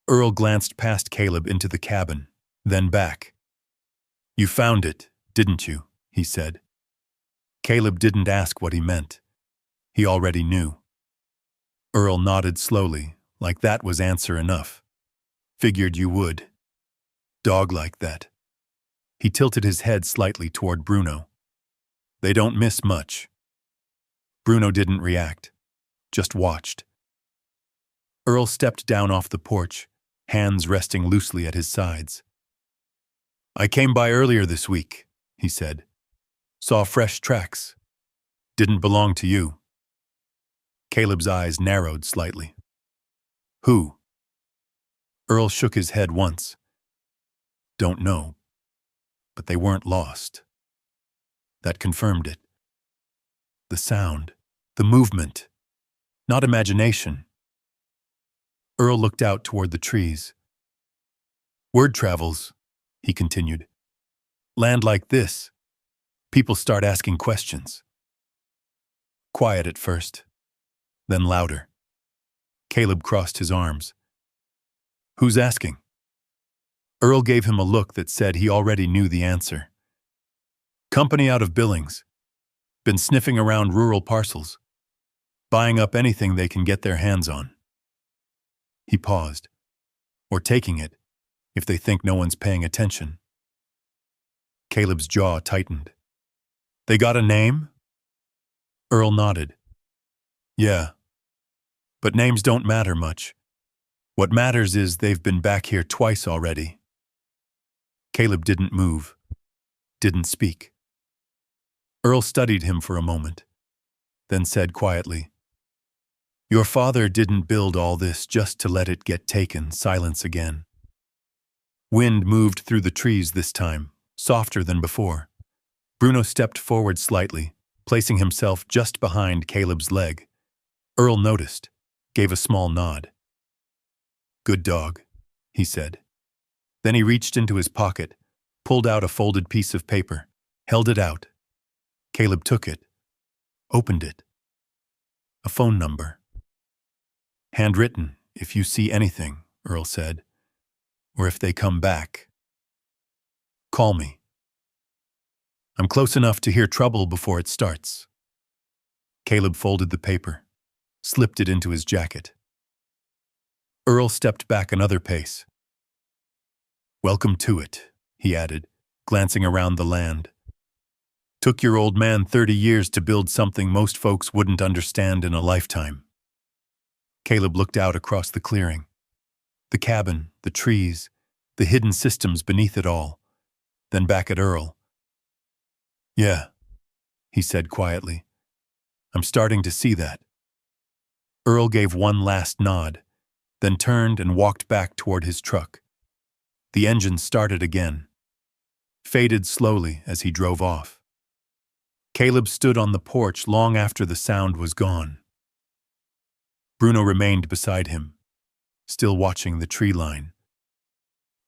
Earl glanced past Caleb into the cabin, then back. "You found it, didn't you?" he said. Caleb didn't ask what he meant. He already knew. Earl nodded slowly, like that was answer enough. "Figured you would. Dog like that." He tilted his head slightly toward Bruno. "They don't miss much." Bruno didn't react. just watched. Earl stepped down off the porch, hands resting loosely at his sides. "I came by earlier this week," he said. "Saw fresh tracks. Didn't belong to you." Caleb's eyes narrowed slightly. "Who?" Earl shook his head once. "Don't know. But they weren't lost." That confirmed it. The sound, the movement, not imagination. Earl looked out toward the trees. "Word travels," he continued. "Land like this, people start asking questions." Quiet at first, then louder. Caleb crossed his arms. "Who's asking?" Earl gave him a look that said he already knew the answer. "Company out of Billings. Been sniffing around rural parcels, buying up anything they can get their hands on." He paused. "Or taking it, if they think no one's paying attention." Caleb's jaw tightened. "They got a name?" Earl nodded. "Yeah. But names don't matter much. What matters is they've been back here twice already." Caleb didn't move, didn't speak. Earl studied him for a moment, then said quietly, "Your father didn't build all this just to let it get taken." Silence again. Wind moved through the trees this time, softer than before. Bruno stepped forward slightly, placing himself just behind Caleb's leg. Earl noticed, gave a small nod. "Good dog," he said. Then he reached into his pocket, pulled out a folded piece of paper, held it out. Caleb took it, opened it. A phone number. "Handwritten, if you see anything," Earl said. "Or if they come back. Call me. I'm close enough to hear trouble before it starts." Caleb folded the paper, slipped it into his jacket. Earl stepped back another pace. "Welcome to it," he added, glancing around the land. "Took your old man 30 years to build something most folks wouldn't understand in a lifetime." Caleb looked out across the clearing. The cabin, the trees, the hidden systems beneath it all. Then back at Earl. "Yeah," he said quietly. "I'm starting to see that." Earl gave one last nod, then turned and walked back toward his truck. The engine started again, faded slowly as he drove off. Caleb stood on the porch long after the sound was gone. Bruno remained beside him, still watching the tree line.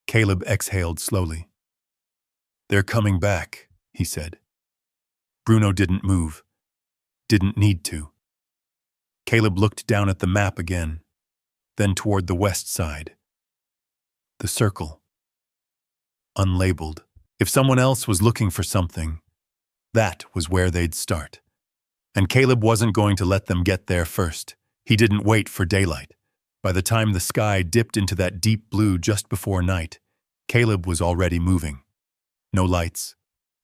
Caleb exhaled slowly. "They're coming back," he said. Bruno didn't move, didn't need to. Caleb looked down at the map again, then toward the west side. The circle. Unlabeled. If someone else was looking for something, that was where they'd start. And Caleb wasn't going to let them get there first. He didn't wait for daylight. By the time the sky dipped into that deep blue just before night, Caleb was already moving. No lights,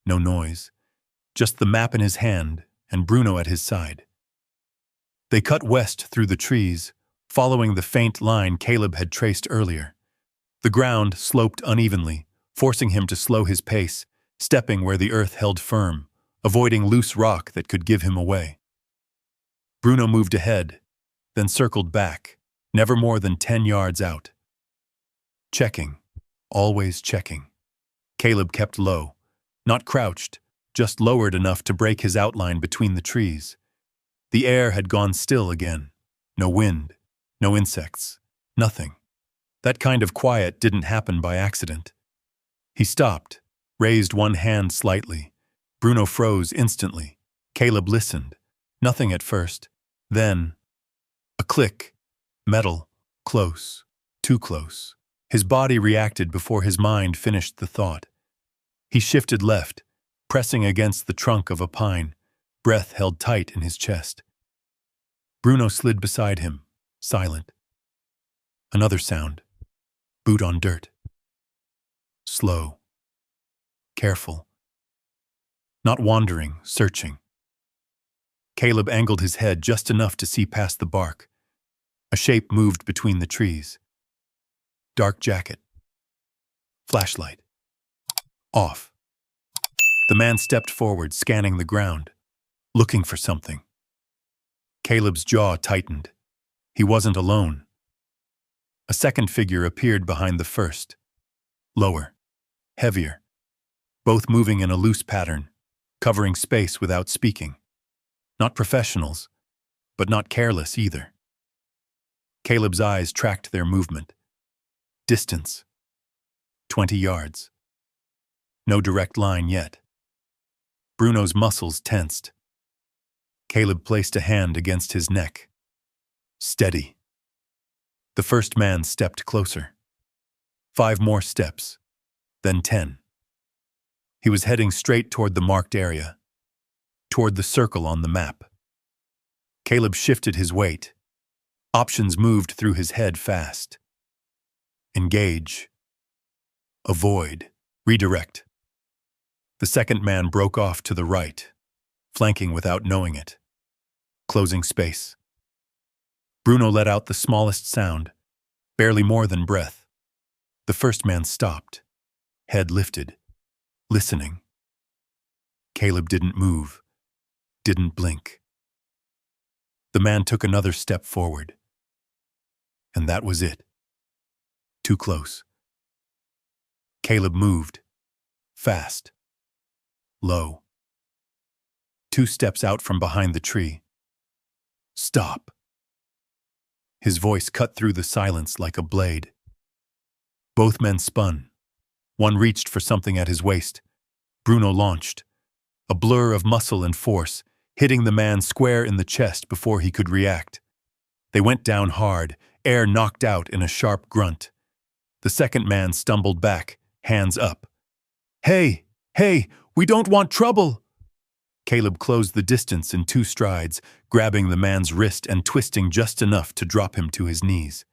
no noise, just the map in his hand and Bruno at his side. They cut west through the trees, following the faint line Caleb had traced earlier. The ground sloped unevenly, forcing him to slow his pace, stepping where the earth held firm, avoiding loose rock that could give him away. Bruno moved ahead, then circled back, never more than 10 yards out. Checking, always checking. Caleb kept low, not crouched, just lowered enough to break his outline between the trees. The air had gone still again. No wind, no insects, nothing. That kind of quiet didn't happen by accident. He stopped, raised one hand slightly. Bruno froze instantly. Caleb listened. Nothing at first. Then, a click. Metal. Close. Too close. His body reacted before his mind finished the thought. He shifted left, pressing against the trunk of a pine, breath held tight in his chest. Bruno slid beside him, silent. Another sound. Boot on dirt. Slow. Careful. Not wandering, searching. Caleb angled his head just enough to see past the bark. A shape moved between the trees. Dark jacket. Flashlight. Off. The man stepped forward, scanning the ground, looking for something. Caleb's jaw tightened. He wasn't alone. A second figure appeared behind the first. Lower. Heavier. Both moving in a loose pattern, covering space without speaking. Not professionals, but not careless either. Caleb's eyes tracked their movement. Distance. 20 yards. No direct line yet. Bruno's muscles tensed. Caleb placed a hand against his neck. Steady. The first man stepped closer. 5 more steps, then 10. He was heading straight toward the marked area, toward the circle on the map. Caleb shifted his weight. Options moved through his head fast. Engage. Avoid. Redirect. The second man broke off to the right, flanking without knowing it. Closing space. Bruno let out the smallest sound, barely more than breath. The first man stopped, head lifted, listening. Caleb didn't move, didn't blink. The man took another step forward. And that was it. Too close. Caleb moved. Fast. Low. 2 steps out from behind the tree. Stop. His voice cut through the silence like a blade. Both men spun. One reached for something at his waist. Bruno launched. A blur of muscle and force, hitting the man square in the chest before he could react. They went down hard, air knocked out in a sharp grunt. The second man stumbled back, hands up. Hey, we don't want trouble! Caleb closed the distance in 2 strides, grabbing the man's wrist and twisting just enough to drop him to his knees.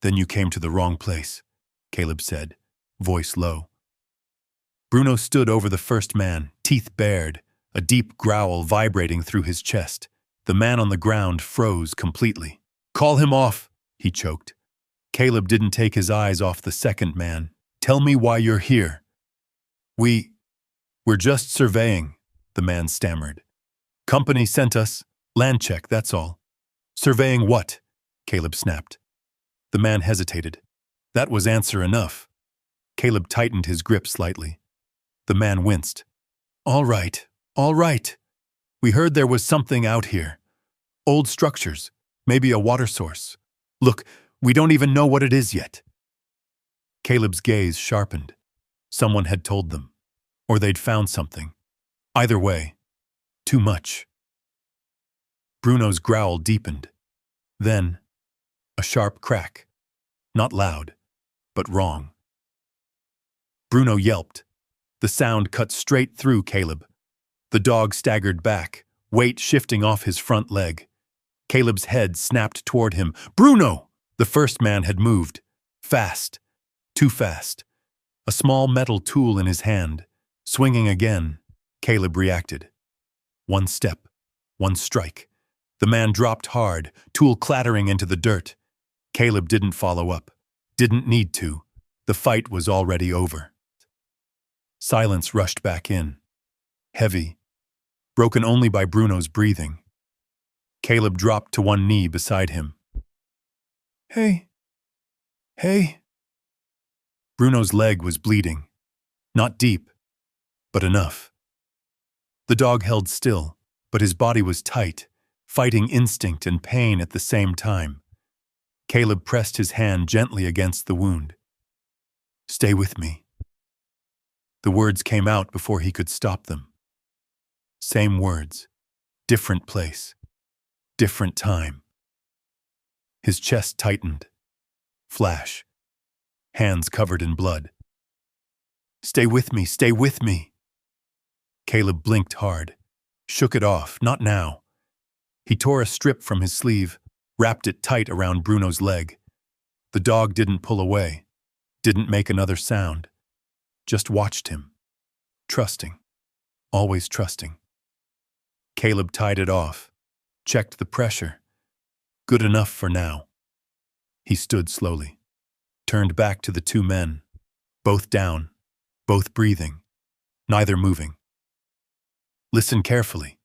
Then you came to the wrong place, Caleb said, voice low. Bruno stood over the first man, teeth bared, a deep growl vibrating through his chest. The man on the ground froze completely. Call him off, he choked. Caleb didn't take his eyes off the second man. Tell me why you're here. We're just surveying, the man stammered. Company sent us. Land check, that's all. Surveying what? Caleb snapped. The man hesitated. That was answer enough. Caleb tightened his grip slightly. The man winced. All right. We heard there was something out here. Old structures, maybe a water source. Look, we don't even know what it is yet. Caleb's gaze sharpened. Someone had told them. Or they'd found something. Either way, too much. Bruno's growl deepened. Then, a sharp crack. Not loud, but wrong. Bruno yelped. The sound cut straight through Caleb. The dog staggered back, weight shifting off his front leg. Caleb's head snapped toward him. Bruno! The first man had moved. Fast. Too fast. A small metal tool in his hand. Swinging again, Caleb reacted. 1 step. 1 strike. The man dropped hard, tool clattering into the dirt. Caleb didn't follow up. Didn't need to. The fight was already over. Silence rushed back in. Heavy. Broken only by Bruno's breathing. Caleb dropped to 1 knee beside him. Hey. Bruno's leg was bleeding. Not deep, but enough. The dog held still, but his body was tight, fighting instinct and pain at the same time. Caleb pressed his hand gently against the wound. Stay with me. The words came out before he could stop them. Same words, different place, different time. His chest tightened. Flash. Hands covered in blood. Stay with me. Caleb blinked hard, shook it off, not now. He tore a strip from his sleeve, wrapped it tight around Bruno's leg. The dog didn't pull away, didn't make another sound, just watched him. Trusting, always trusting. Caleb tied it off, checked the pressure. Good enough for now. He stood slowly, turned back to the two men, both down, both breathing, neither moving. "Listen carefully,"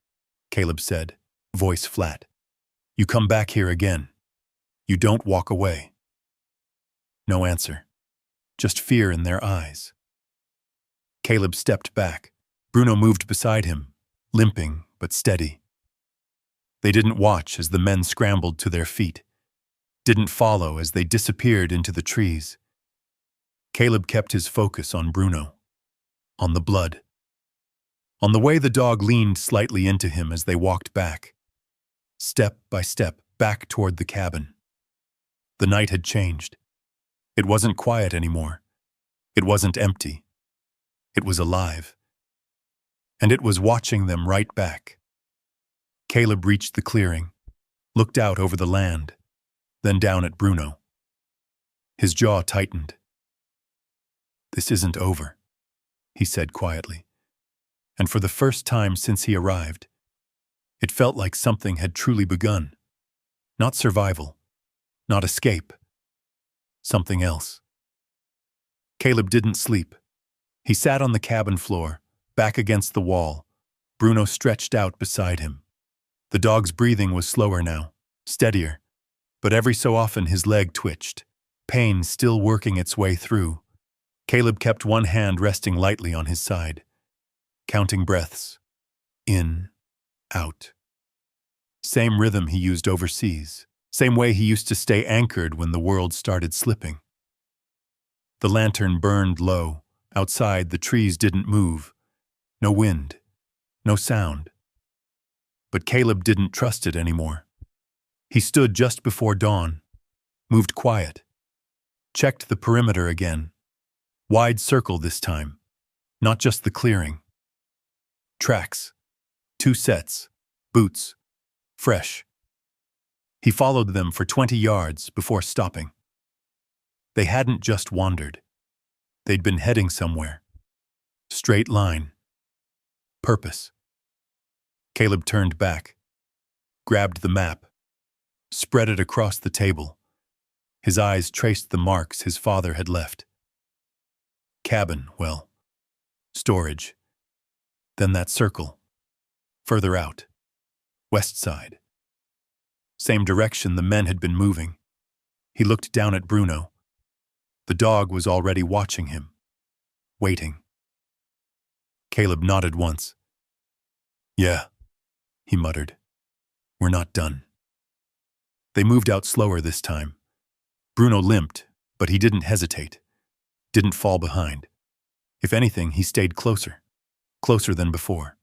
Caleb said, voice flat. "You come back here again. You don't walk away." No answer, just fear in their eyes. Caleb stepped back. Bruno moved beside him, limping but steady. They didn't watch as the men scrambled to their feet, didn't follow as they disappeared into the trees. Caleb kept his focus on Bruno, on the blood, on the way the dog leaned slightly into him as they walked back, step by step back toward the cabin. The night had changed. It wasn't quiet anymore. It wasn't empty. It was alive. And it was watching them right back. Caleb reached the clearing, looked out over the land, then down at Bruno. His jaw tightened. "This isn't over," he said quietly. And for the first time since he arrived, it felt like something had truly begun. Not survival, not escape. Something else. Caleb didn't sleep. He sat on the cabin floor, back against the wall, Bruno stretched out beside him. The dog's breathing was slower now, steadier, but every so often his leg twitched, pain still working its way through. Caleb kept one hand resting lightly on his side, counting breaths. In, out. Same rhythm he used overseas, same way he used to stay anchored when the world started slipping. The lantern burned low. Outside, the trees didn't move. No wind, no sound. But Caleb didn't trust it anymore. He stood just before dawn, moved quiet, checked the perimeter again. Wide circle this time, not just the clearing. Tracks, 2 sets, boots, fresh. He followed them for 20 yards before stopping. They hadn't just wandered. They'd been heading somewhere. Straight line. Purpose. Caleb turned back, grabbed the map, spread it across the table. His eyes traced the marks his father had left. Cabin, well, storage. Then that circle. Further out. West side. Same direction the men had been moving. He looked down at Bruno. The dog was already watching him, waiting. Caleb nodded once. "Yeah," he muttered. "We're not done." They moved out slower this time. Bruno limped, but he didn't hesitate, didn't fall behind. If anything, he stayed closer, closer than before.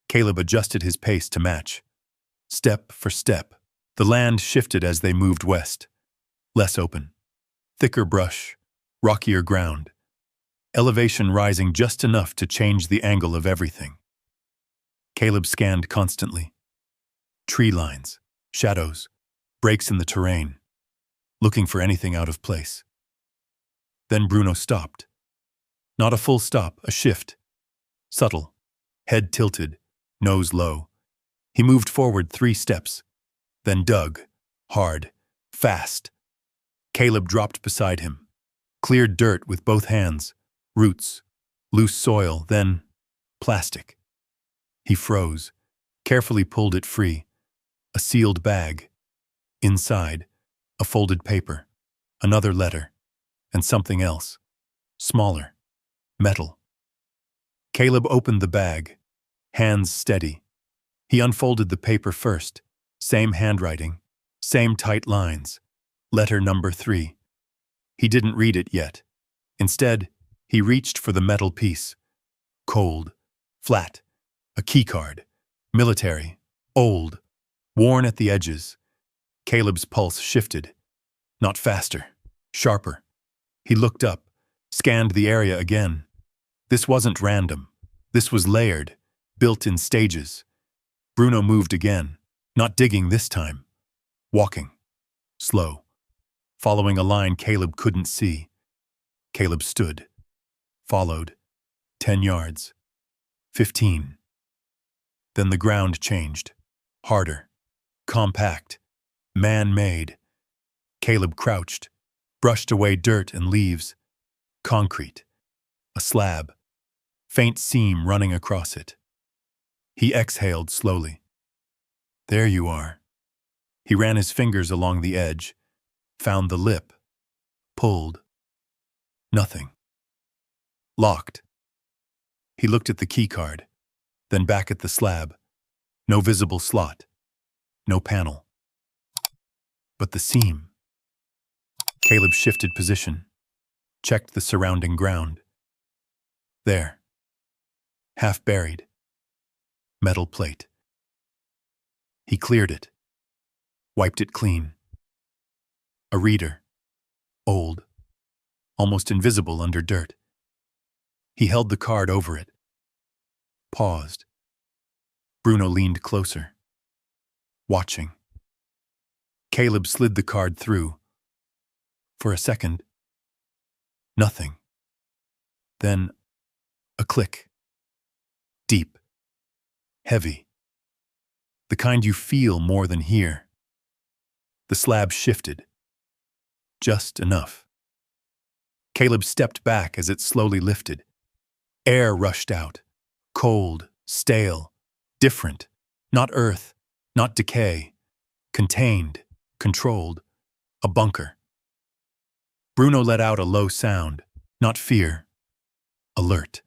Caleb adjusted his pace to match. Step for step, the land shifted as they moved west. Less open. Thicker brush, rockier ground. Elevation rising just enough to change the angle of everything. Caleb scanned constantly. Tree lines, shadows, breaks in the terrain, looking for anything out of place. Then Bruno stopped. Not a full stop, a shift. Subtle, head tilted, nose low. He moved forward 3 steps, then dug, hard, fast. Caleb dropped beside him, cleared dirt with both hands, roots, loose soil, then plastic. He froze, carefully pulled it free. A sealed bag. Inside, a folded paper, another letter, and something else, smaller, metal. Caleb opened the bag, hands steady. He unfolded the paper first, same handwriting, same tight lines. Letter number 3. He didn't read it yet. Instead, he reached for the metal piece. Cold, flat, a keycard, military, old, worn at the edges. Caleb's pulse shifted. Not faster, sharper. He looked up, scanned the area again. This wasn't random. This was layered, built in stages. Bruno moved again, not digging this time. Walking. Slow. Following a line Caleb couldn't see. Caleb stood. Followed. 10 yards. 15. Then the ground changed. Harder. Compact. Man-made. Caleb crouched, brushed away dirt and leaves. Concrete. A slab. Faint seam running across it. He exhaled slowly. There you are. He ran his fingers along the edge, found the lip, pulled. Nothing. Locked. He looked at the keycard, then back at the slab. No visible slot. No panel. But the seam. Caleb shifted position, checked the surrounding ground. There. Half buried. Metal plate. He cleared it. Wiped it clean. A reader. Old. Almost invisible under dirt. He held the card over it. Paused. Bruno leaned closer. Watching. Caleb slid the card through. For a second. Nothing. Then, a click. Deep. Heavy. The kind you feel more than hear. The slab shifted. Just enough. Caleb stepped back as it slowly lifted. Air rushed out. Cold, stale, different. Not earth, not decay. Contained, controlled. A bunker. Bruno let out a low sound. Not fear. Alert.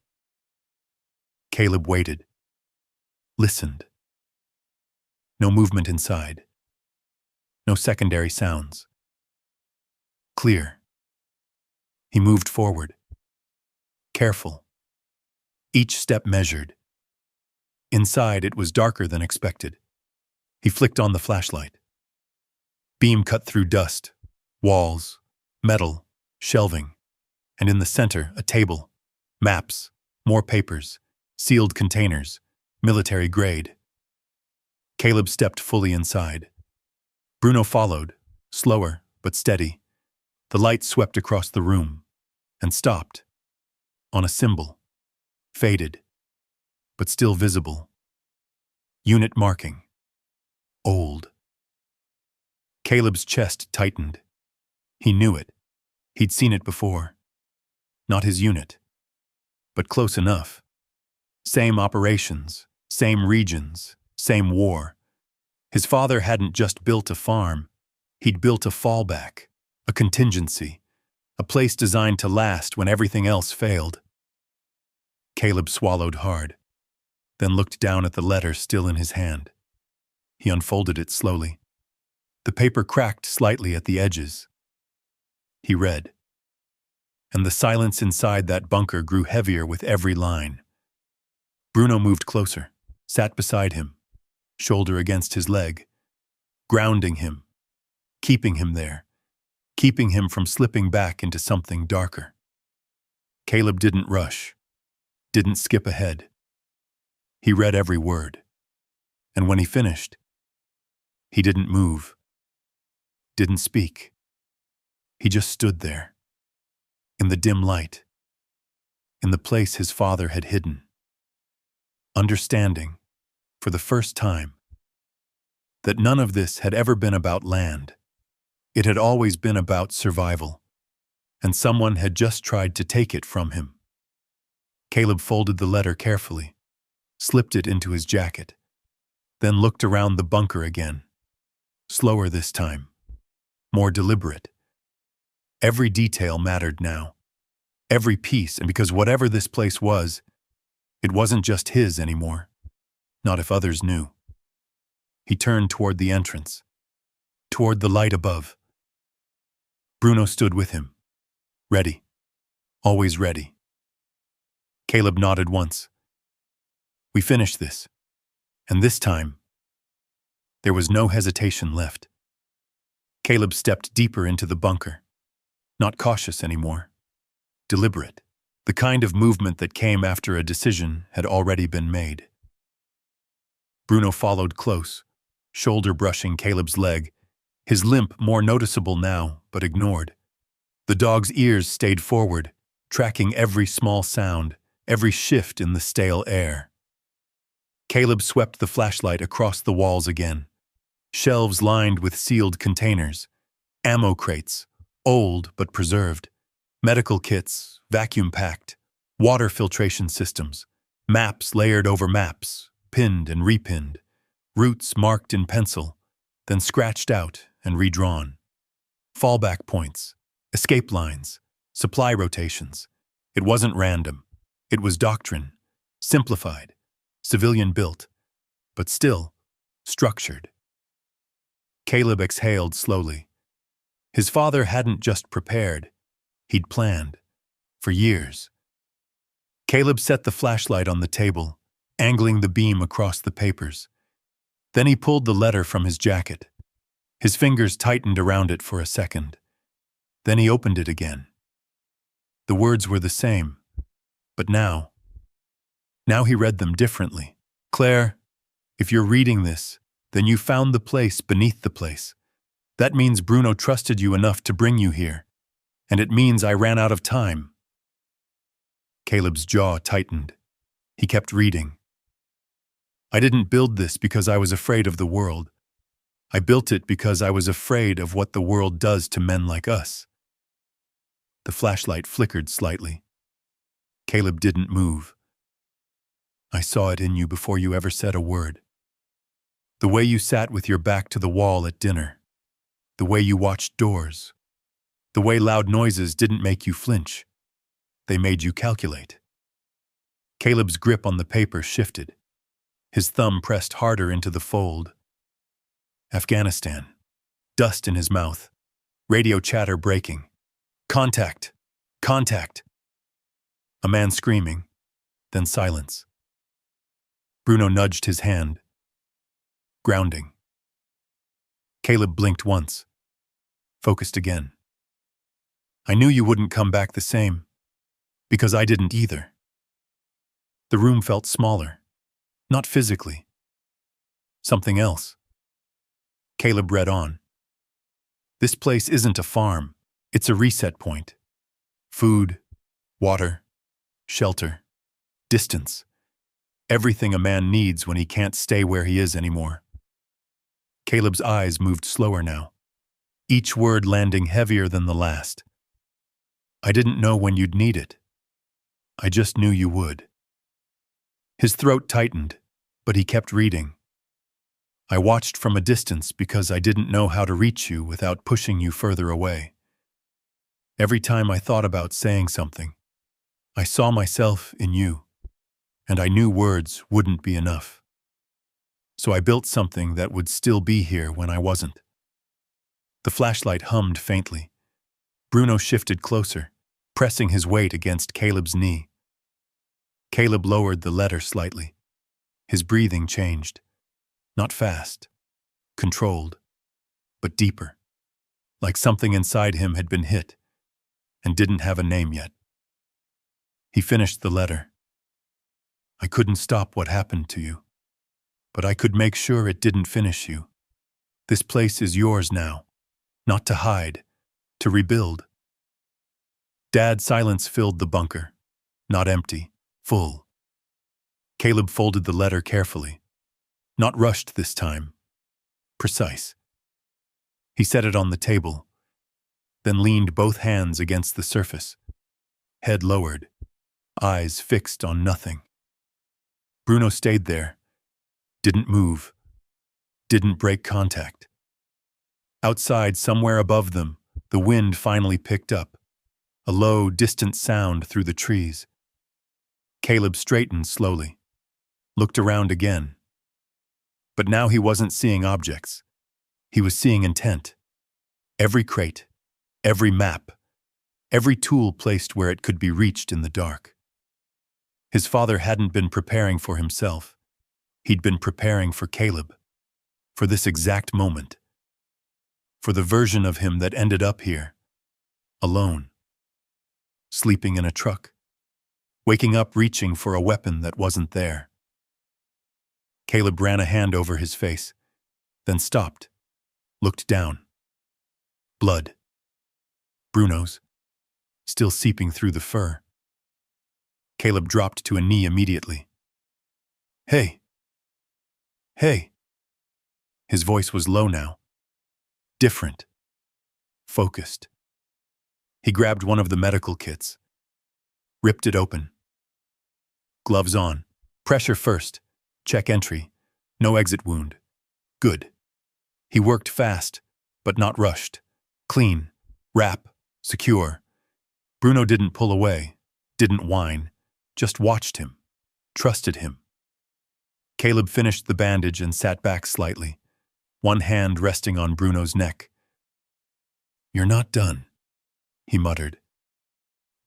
Caleb waited. Listened. No movement inside. No secondary sounds. Clear. He moved forward. Careful. Each step measured. Inside, it was darker than expected. He flicked on the flashlight. Beam cut through dust, walls, metal, shelving, and in the center, a table, maps, more papers, sealed containers, military grade. Caleb stepped fully inside. Bruno followed, slower but steady. The light swept across the room and stopped on a symbol, faded, but still visible. Unit marking. Old. Caleb's chest tightened. He knew it. He'd seen it before. Not his unit, but close enough. Same operations, same regions, same war. His father hadn't just built a farm. He'd built a fallback, a contingency, a place designed to last when everything else failed. Caleb swallowed hard, then looked down at the letter still in his hand. He unfolded it slowly. The paper cracked slightly at the edges. He read, and the silence inside that bunker grew heavier with every line. Bruno moved closer, sat beside him, shoulder against his leg, grounding him, keeping him there, keeping him from slipping back into something darker. Caleb didn't rush, didn't skip ahead. He read every word, and when he finished, he didn't move, didn't speak. He just stood there, in the dim light, in the place his father had hidden, understanding, for the first time, that none of this had ever been about land. It had always been about survival, and someone had just tried to take it from him. Caleb folded the letter carefully, slipped it into his jacket, then looked around the bunker again, slower this time, more deliberate. Every detail mattered now, every piece, and because whatever this place was, it wasn't just his anymore, not if others knew. He turned toward the entrance, toward the light above. Bruno stood with him, ready, always ready. Caleb nodded once. We finished this, and this time, there was no hesitation left. Caleb stepped deeper into the bunker, not cautious anymore, deliberate, the kind of movement that came after a decision had already been made. Bruno followed close, shoulder brushing Caleb's leg, his limp more noticeable now, but ignored. The dog's ears stayed forward, tracking every small sound, every shift in the stale air. Caleb swept the flashlight across the walls again. Shelves lined with sealed containers, ammo crates, old but preserved, medical kits, vacuum-packed, water filtration systems, maps layered over maps, pinned and repinned, routes marked in pencil, then scratched out and redrawn. Fallback points, escape lines, supply rotations. It wasn't random. It was doctrine, simplified, civilian-built, but still structured. Caleb exhaled slowly. His father hadn't just prepared, he'd planned, for years. Caleb set the flashlight on the table, angling the beam across the papers. Then he pulled the letter from his jacket. His fingers tightened around it for a second. Then he opened it again. The words were the same, but now he read them differently. Claire, if you're reading this, then you found the place beneath the place. That means Bruno trusted you enough to bring you here, and it means I ran out of time. Caleb's jaw tightened. He kept reading. I didn't build this because I was afraid of the world. I built it because I was afraid of what the world does to men like us. The flashlight flickered slightly. Caleb didn't move. I saw it in you before you ever said a word. The way you sat with your back to the wall at dinner. The way you watched doors. The way loud noises didn't make you flinch. They made you calculate. Caleb's grip on the paper shifted. His thumb pressed harder into the fold. Afghanistan. Dust in his mouth. Radio chatter breaking. Contact! Contact! A man screaming, then silence. Bruno nudged his hand. Grounding. Caleb blinked once. Focused again. I knew you wouldn't come back the same, because I didn't either. The room felt smaller. Not physically. Something else. Caleb read on. This place isn't a farm. It's a reset point. Food, water, shelter, distance. Everything a man needs when he can't stay where he is anymore. Caleb's eyes moved slower now, each word landing heavier than the last. I didn't know when you'd need it. I just knew you would. His throat tightened, but he kept reading. I watched from a distance because I didn't know how to reach you without pushing you further away. Every time I thought about saying something, I saw myself in you, and I knew words wouldn't be enough. So I built something that would still be here when I wasn't. The flashlight hummed faintly. Bruno shifted closer, pressing his weight against Caleb's knee. Caleb lowered the letter slightly. His breathing changed. Not fast, controlled, but deeper, like something inside him had been hit and didn't have a name yet. He finished the letter. I couldn't stop what happened to you, but I could make sure it didn't finish you. This place is yours now, not to hide, to rebuild. Dad's silence filled the bunker, not empty, full. Caleb folded the letter carefully. Not rushed this time. Precise. He set it on the table, then leaned both hands against the surface, head lowered, eyes fixed on nothing. Bruno stayed there, didn't move, didn't break contact. Outside, somewhere above them, the wind finally picked up, a low, distant sound through the trees. Caleb straightened slowly, looked around again. But now he wasn't seeing objects. He was seeing intent. Every crate, every map, every tool placed where it could be reached in the dark. His father hadn't been preparing for himself. He'd been preparing for Caleb, for this exact moment, for the version of him that ended up here, alone, sleeping in a truck, waking up reaching for a weapon that wasn't there. Caleb ran a hand over his face, then stopped, looked down. Blood. Bruno's, still seeping through the fur. Caleb dropped to a knee immediately. Hey, Hey. His voice was low now. Different. Focused. He grabbed one of the medical kits. Ripped it open. Gloves on. Pressure first. Check entry. No exit wound. Good. He worked fast, but not rushed. Clean. Wrap. Secure. Bruno didn't pull away. Didn't whine. Just watched him. Trusted him. Caleb finished the bandage and sat back slightly, one hand resting on Bruno's neck. "You're not done," he muttered.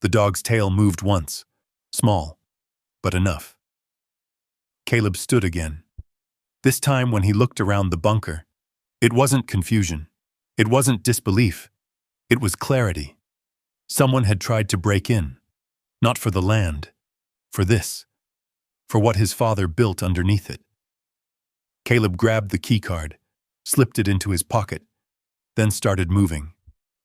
The dog's tail moved once, small, but enough. Caleb stood again. This time when he looked around the bunker, it wasn't confusion. It wasn't disbelief. It was clarity. Someone had tried to break in, not for the land, for this, for what his father built underneath it. Caleb grabbed the keycard, slipped it into his pocket, then started moving,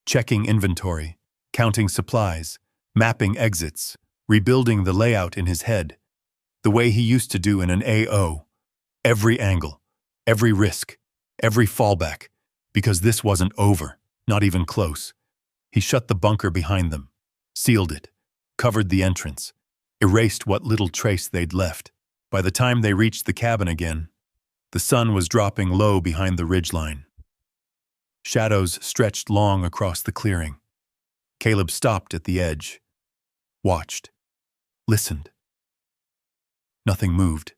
checking inventory, counting supplies, mapping exits, rebuilding the layout in his head, the way he used to do in an AO, every angle, every risk, every fallback, because this wasn't over, not even close. He shut the bunker behind them, sealed it, covered the entrance, erased what little trace they'd left. By the time they reached the cabin again, the sun was dropping low behind the ridgeline. Shadows stretched long across the clearing. Caleb stopped at the edge, watched, listened. Nothing moved,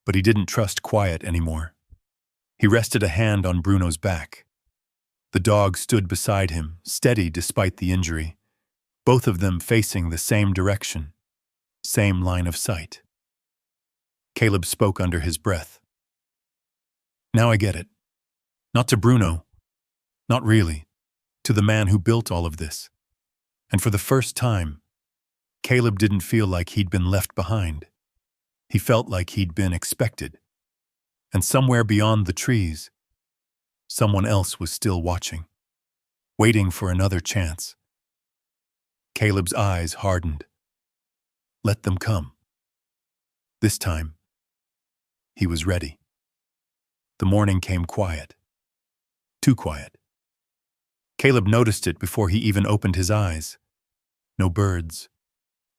but he didn't trust quiet anymore. He rested a hand on Bruno's back. The dog stood beside him, steady despite the injury, both of them facing the same direction, same line of sight. Caleb spoke under his breath. "Now I get it. Not to Bruno. Not really. To the man who built all of this." And for the first time, Caleb didn't feel like he'd been left behind. He felt like he'd been expected. And somewhere beyond the trees, someone else was still watching, waiting for another chance. Caleb's eyes hardened. Let them come. This time, he was ready. The morning came quiet. Too quiet. Caleb noticed it before he even opened his eyes. No birds.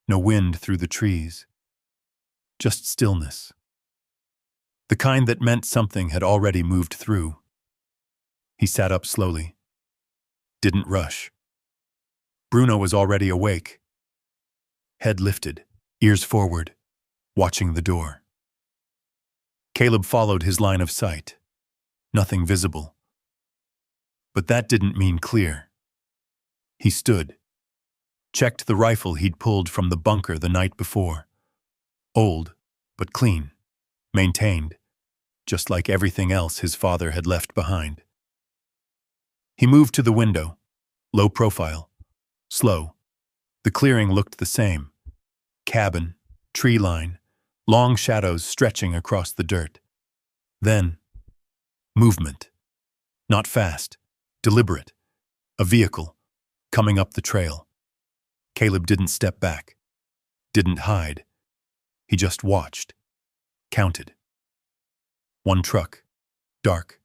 No wind through the trees. Just stillness. The kind that meant something had already moved through. He sat up slowly. Didn't rush. Bruno was already awake. Head lifted, ears forward, watching the door. Caleb followed his line of sight. Nothing visible. But that didn't mean clear. He stood, checked the rifle he'd pulled from the bunker the night before. Old, but clean, maintained, just like everything else his father had left behind. He moved to the window, low profile, slow. The clearing looked the same. Cabin, tree line, long shadows stretching across the dirt. Then, movement. Not fast, deliberate. A vehicle, coming up the trail. Caleb didn't step back, didn't hide. He just watched, counted. One truck, dark,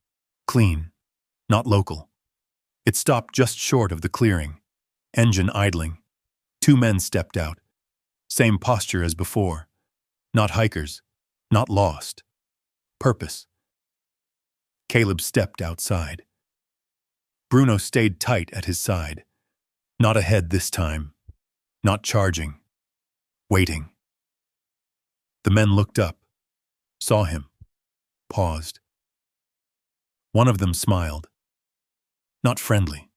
clean, not local. It stopped just short of the clearing, engine idling. Two men stepped out, same posture as before. Not hikers, not lost. Purpose. Caleb stepped outside. Bruno stayed tight at his side. Not ahead this time. Not charging. Waiting. The men looked up, saw him, paused. One of them smiled. Not friendly.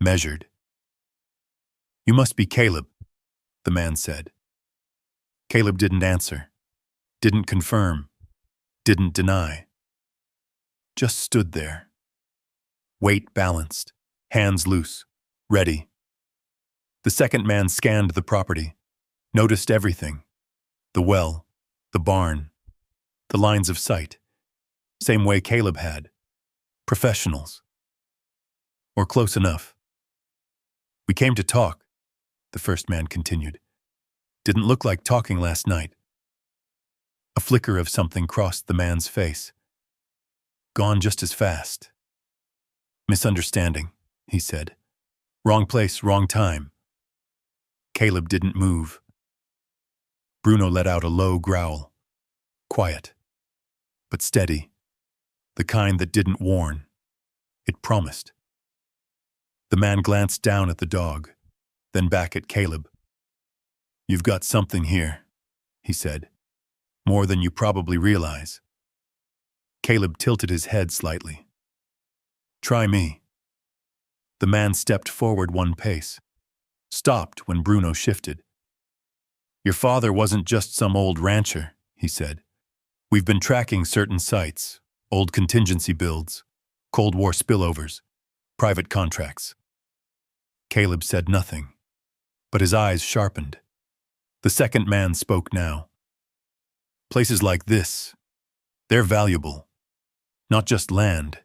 Measured. "You must be Caleb," the man said. Caleb didn't answer, didn't confirm, didn't deny. Just stood there. Weight balanced, hands loose, ready. The second man scanned the property, noticed everything. The well, the barn, the lines of sight. Same way Caleb had. Professionals. Or close enough. "We came to talk," the first man continued. "Didn't look like talking last night." A flicker of something crossed the man's face. Gone just as fast. Misunderstanding, he said. Wrong place, wrong time. Caleb didn't move. Bruno let out a low growl. Quiet, but steady. The kind that didn't warn. It promised. The man glanced down at the dog, then back at Caleb. You've got something here, he said. More than you probably realize. Caleb tilted his head slightly. Try me. The man stepped forward one pace, stopped when Bruno shifted. Your father wasn't just some old rancher, he said. We've been tracking certain sites, old contingency builds, Cold War spillovers, private contracts. Caleb said nothing, but his eyes sharpened. The second man spoke now. Places like this, they're valuable. Not just land,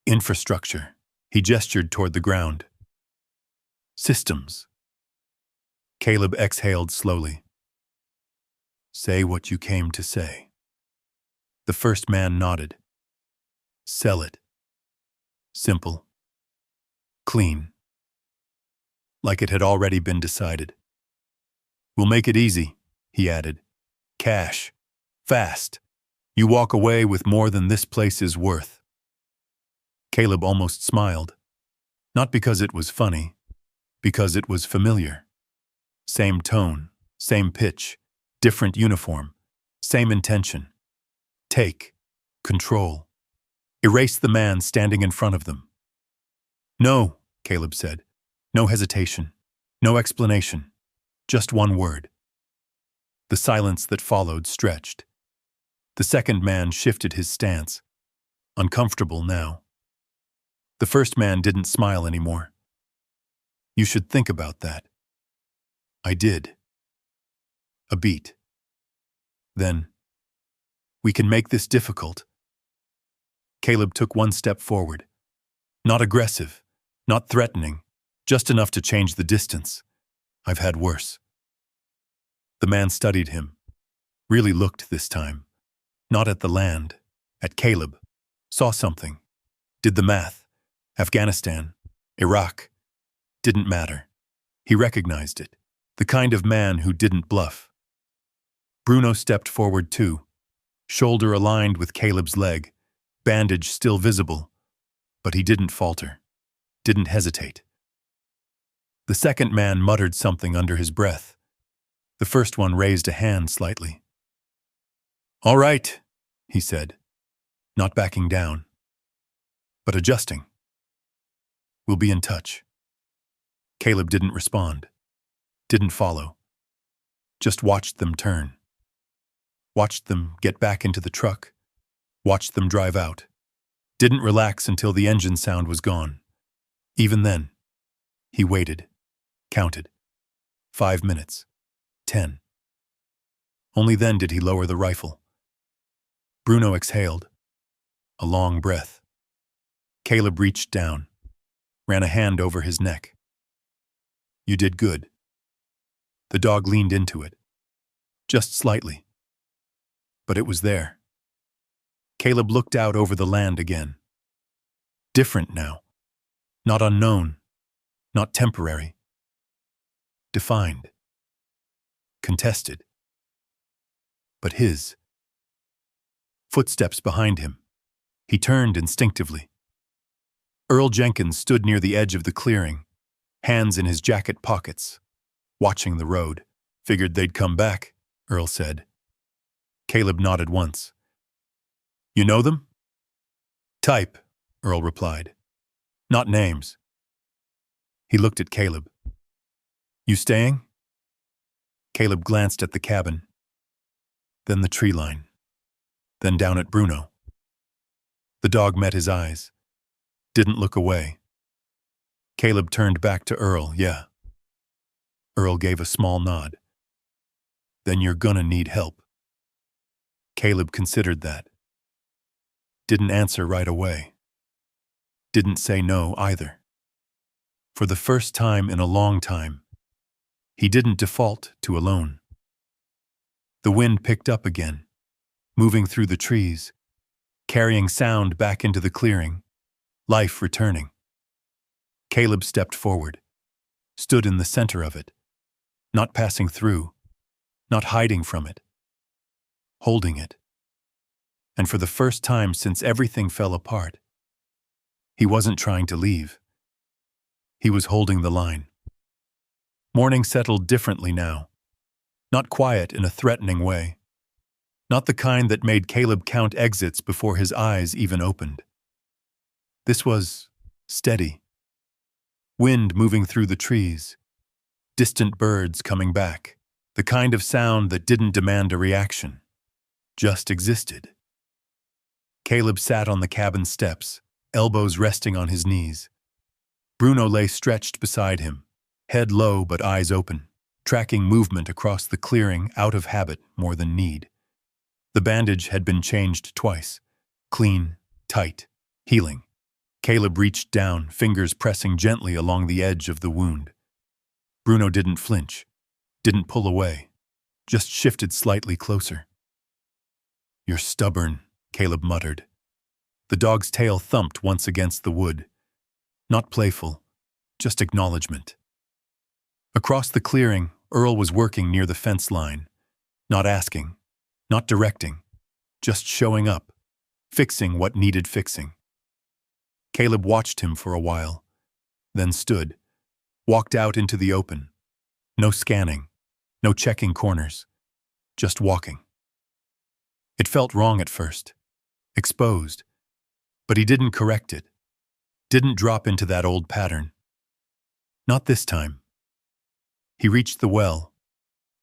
infrastructure. He gestured toward the ground. Systems. Caleb exhaled slowly. Say what you came to say. The first man nodded. Sell it. Simple. Clean. Like it had already been decided. We'll make it easy, he added. Cash. Fast. You walk away with more than this place is worth. Caleb almost smiled. Not because it was funny, because it was familiar. Same tone, same pitch, different uniform, same intention. Take. Control. Erase the man standing in front of them. No, Caleb said. No hesitation. No explanation. Just one word. The silence that followed stretched. The second man shifted his stance. Uncomfortable now. The first man didn't smile anymore. You should think about that. I did. A beat. Then, we can make this difficult. Caleb took one step forward. Not aggressive, not threatening, just enough to change the distance. I've had worse. The man studied him. Really looked this time. Not at the land, at Caleb. Saw something. Did the math. Afghanistan. Iraq. Didn't matter. He recognized it. The kind of man who didn't bluff. Bruno stepped forward too. Shoulder aligned with Caleb's leg. Bandage still visible. But he didn't falter. Didn't hesitate. The second man muttered something under his breath. The first one raised a hand slightly. All right, he said, not backing down, but adjusting. We'll be in touch. Caleb didn't respond, didn't follow, just watched them turn. Watched them get back into the truck, watched them drive out. Didn't relax until the engine sound was gone. Even then, he waited, counted. 5 minutes, 10. Only then did he lower the rifle. Bruno exhaled, a long breath. Caleb reached down, ran a hand over his neck. You did good. The dog leaned into it, just slightly. But it was there. Caleb looked out over the land again. Different now. Not unknown. Not temporary. Defined. Contested. But his. Footsteps behind him. He turned instinctively. Earl Jenkins stood near the edge of the clearing, hands in his jacket pockets, watching the road. Figured they'd come back, Earl said. Caleb nodded once. You know them? Type, Earl replied. Not names. He looked at Caleb. You staying? Caleb glanced at the cabin, then the tree line, then down at Bruno. The dog met his eyes, didn't look away. Caleb turned back to Earl, yeah. Earl gave a small nod. Then you're gonna need help. Caleb considered that. Didn't answer right away. Didn't say no either. For the first time in a long time, he didn't default to alone. The wind picked up again, moving through the trees, carrying sound back into the clearing, life returning. Caleb stepped forward, stood in the center of it, not passing through, not hiding from it, holding it. And for the first time since everything fell apart, he wasn't trying to leave. He was holding the line. Morning settled differently now, not quiet in a threatening way, not the kind that made Caleb count exits before his eyes even opened. This was steady. Wind moving through the trees, distant birds coming back, the kind of sound that didn't demand a reaction, just existed. Caleb sat on the cabin steps, elbows resting on his knees. Bruno lay stretched beside him, head low but eyes open, tracking movement across the clearing out of habit more than need. The bandage had been changed twice, clean, tight, healing. Caleb reached down, fingers pressing gently along the edge of the wound. Bruno didn't flinch, didn't pull away, just shifted slightly closer. "You're stubborn," Caleb muttered. The dog's tail thumped once against the wood. Not playful, just acknowledgement. Across the clearing, Earl was working near the fence line, not asking, not directing, just showing up, fixing what needed fixing. Caleb watched him for a while, then stood, walked out into the open. No scanning, no checking corners, just walking. It felt wrong at first, exposed, but he didn't correct it, didn't drop into that old pattern. Not this time. He reached the well,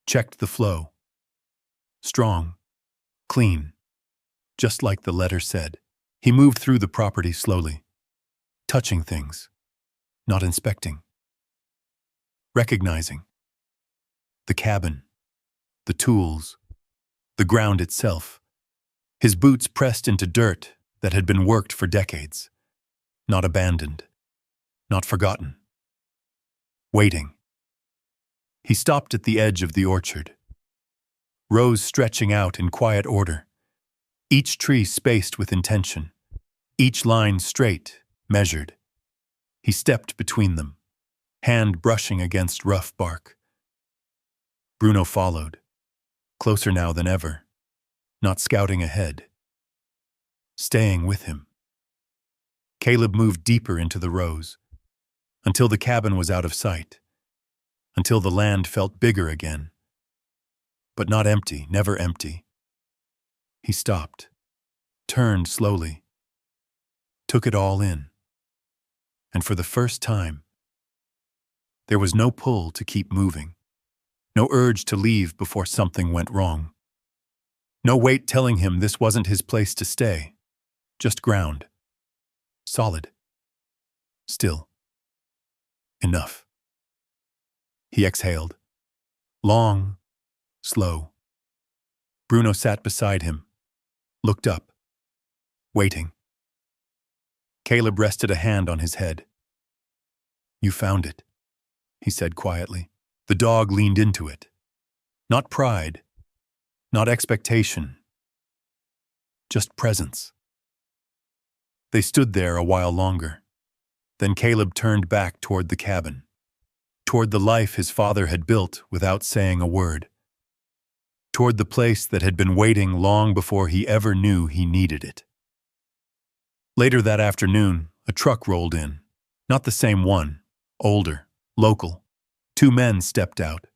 checked the flow. Strong, clean, just like the letter said. He moved through the property slowly, touching things, not inspecting. Recognizing. The cabin, the tools, the ground itself. His boots pressed into dirt that had been worked for decades. Not abandoned, not forgotten. Waiting. He stopped at the edge of the orchard. Rows stretching out in quiet order. Each tree spaced with intention. Each line straight, measured. He stepped between them, hand brushing against rough bark. Bruno followed, closer now than ever, not scouting ahead, staying with him. Caleb moved deeper into the rows, until the cabin was out of sight, until the land felt bigger again. But not empty, never empty. He stopped, turned slowly, took it all in. And for the first time, there was no pull to keep moving, no urge to leave before something went wrong. No weight telling him this wasn't his place to stay, just ground. Solid. Still. Enough. He exhaled. Long, slow. Bruno sat beside him, looked up, waiting. Caleb rested a hand on his head. "You found it," he said quietly. The dog leaned into it. Not pride, not expectation, just presence. They stood there a while longer. Then Caleb turned back toward the cabin, toward the life his father had built without saying a word, toward the place that had been waiting long before he ever knew he needed it. Later that afternoon, a truck rolled in. Not the same one, older, local. 2 men stepped out,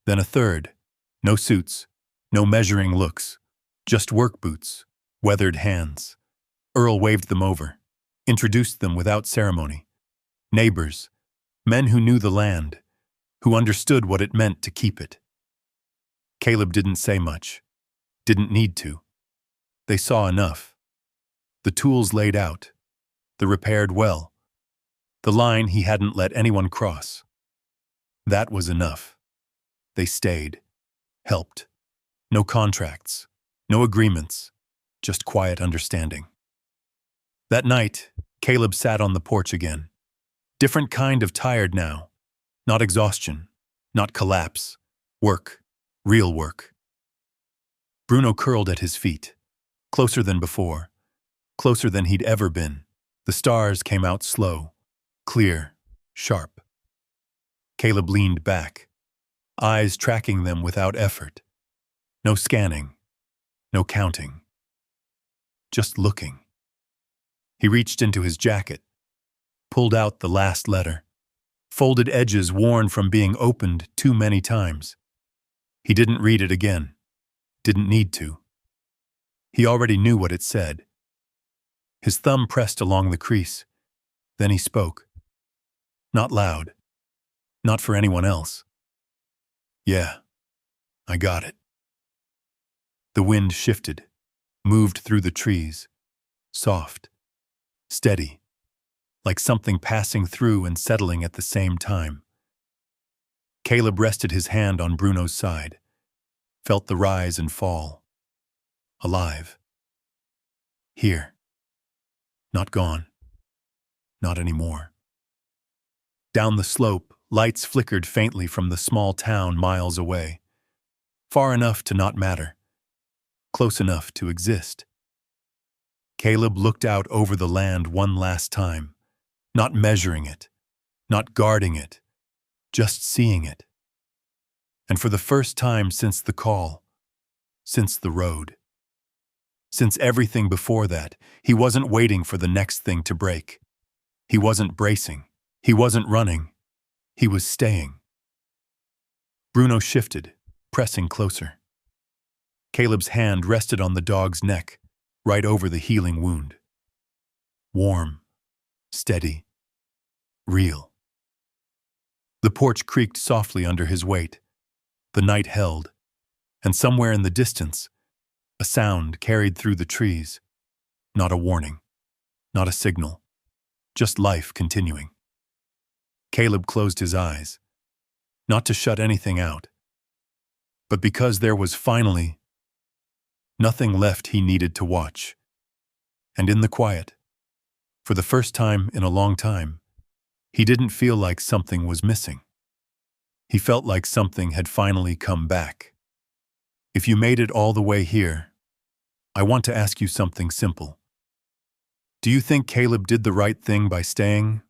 then a third. No suits, no measuring looks, just work boots, weathered hands. Earl waved them over, introduced them without ceremony. Neighbors, men who knew the land, who understood what it meant to keep it. Caleb didn't say much, didn't need to. They saw enough. The tools laid out, the repaired well, the line he hadn't let anyone cross. That was enough. They stayed, helped. No contracts, no agreements, just quiet understanding. That night, Caleb sat on the porch again. Different kind of tired now. Not exhaustion, not collapse. Work, real work. Bruno curled at his feet, Closer than before, closer than he'd ever been. The stars came out slow, clear, sharp. Caleb leaned back, eyes tracking them without effort. No scanning, no counting. Just looking. He reached into his jacket, pulled out the last letter, folded edges worn from being opened too many times. He didn't read it again, didn't need to. He already knew what it said. His thumb pressed along the crease. Then he spoke. Not loud. Not for anyone else. Yeah, I got it. The wind shifted, moved through the trees, soft, steady, like something passing through and settling at the same time. Caleb rested his hand on Bruno's side, felt the rise and fall. Alive. Here. Not gone. Not anymore. Down the slope, lights flickered faintly from the small town miles away. Far enough to not matter. Close enough to exist. Caleb looked out over the land one last time, not measuring it, not guarding it, just seeing it. And for the first time since the call, since the road, since everything before that, he wasn't waiting for the next thing to break. He wasn't bracing. He wasn't running. He was staying. Bruno shifted, pressing closer. Caleb's hand rested on the dog's neck, right over the healing wound. Warm, steady, real. The porch creaked softly under his weight. The night held, and somewhere in the distance, a sound carried through the trees. Not a warning, not a signal, just life continuing. Caleb closed his eyes, not to shut anything out, but because there was finally nothing left he needed to watch. And in the quiet, for the first time in a long time, he didn't feel like something was missing. He felt like something had finally come back. If you made it all the way here, I want to ask you something simple. Do you think Caleb did the right thing by staying,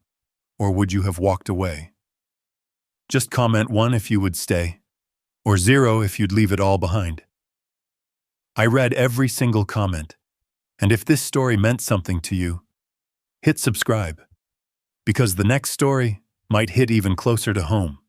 or would you have walked away? Just comment 1 if you would stay, or 0 if you'd leave it all behind. I read every single comment, and if this story meant something to you, hit subscribe, because the next story might hit even closer to home.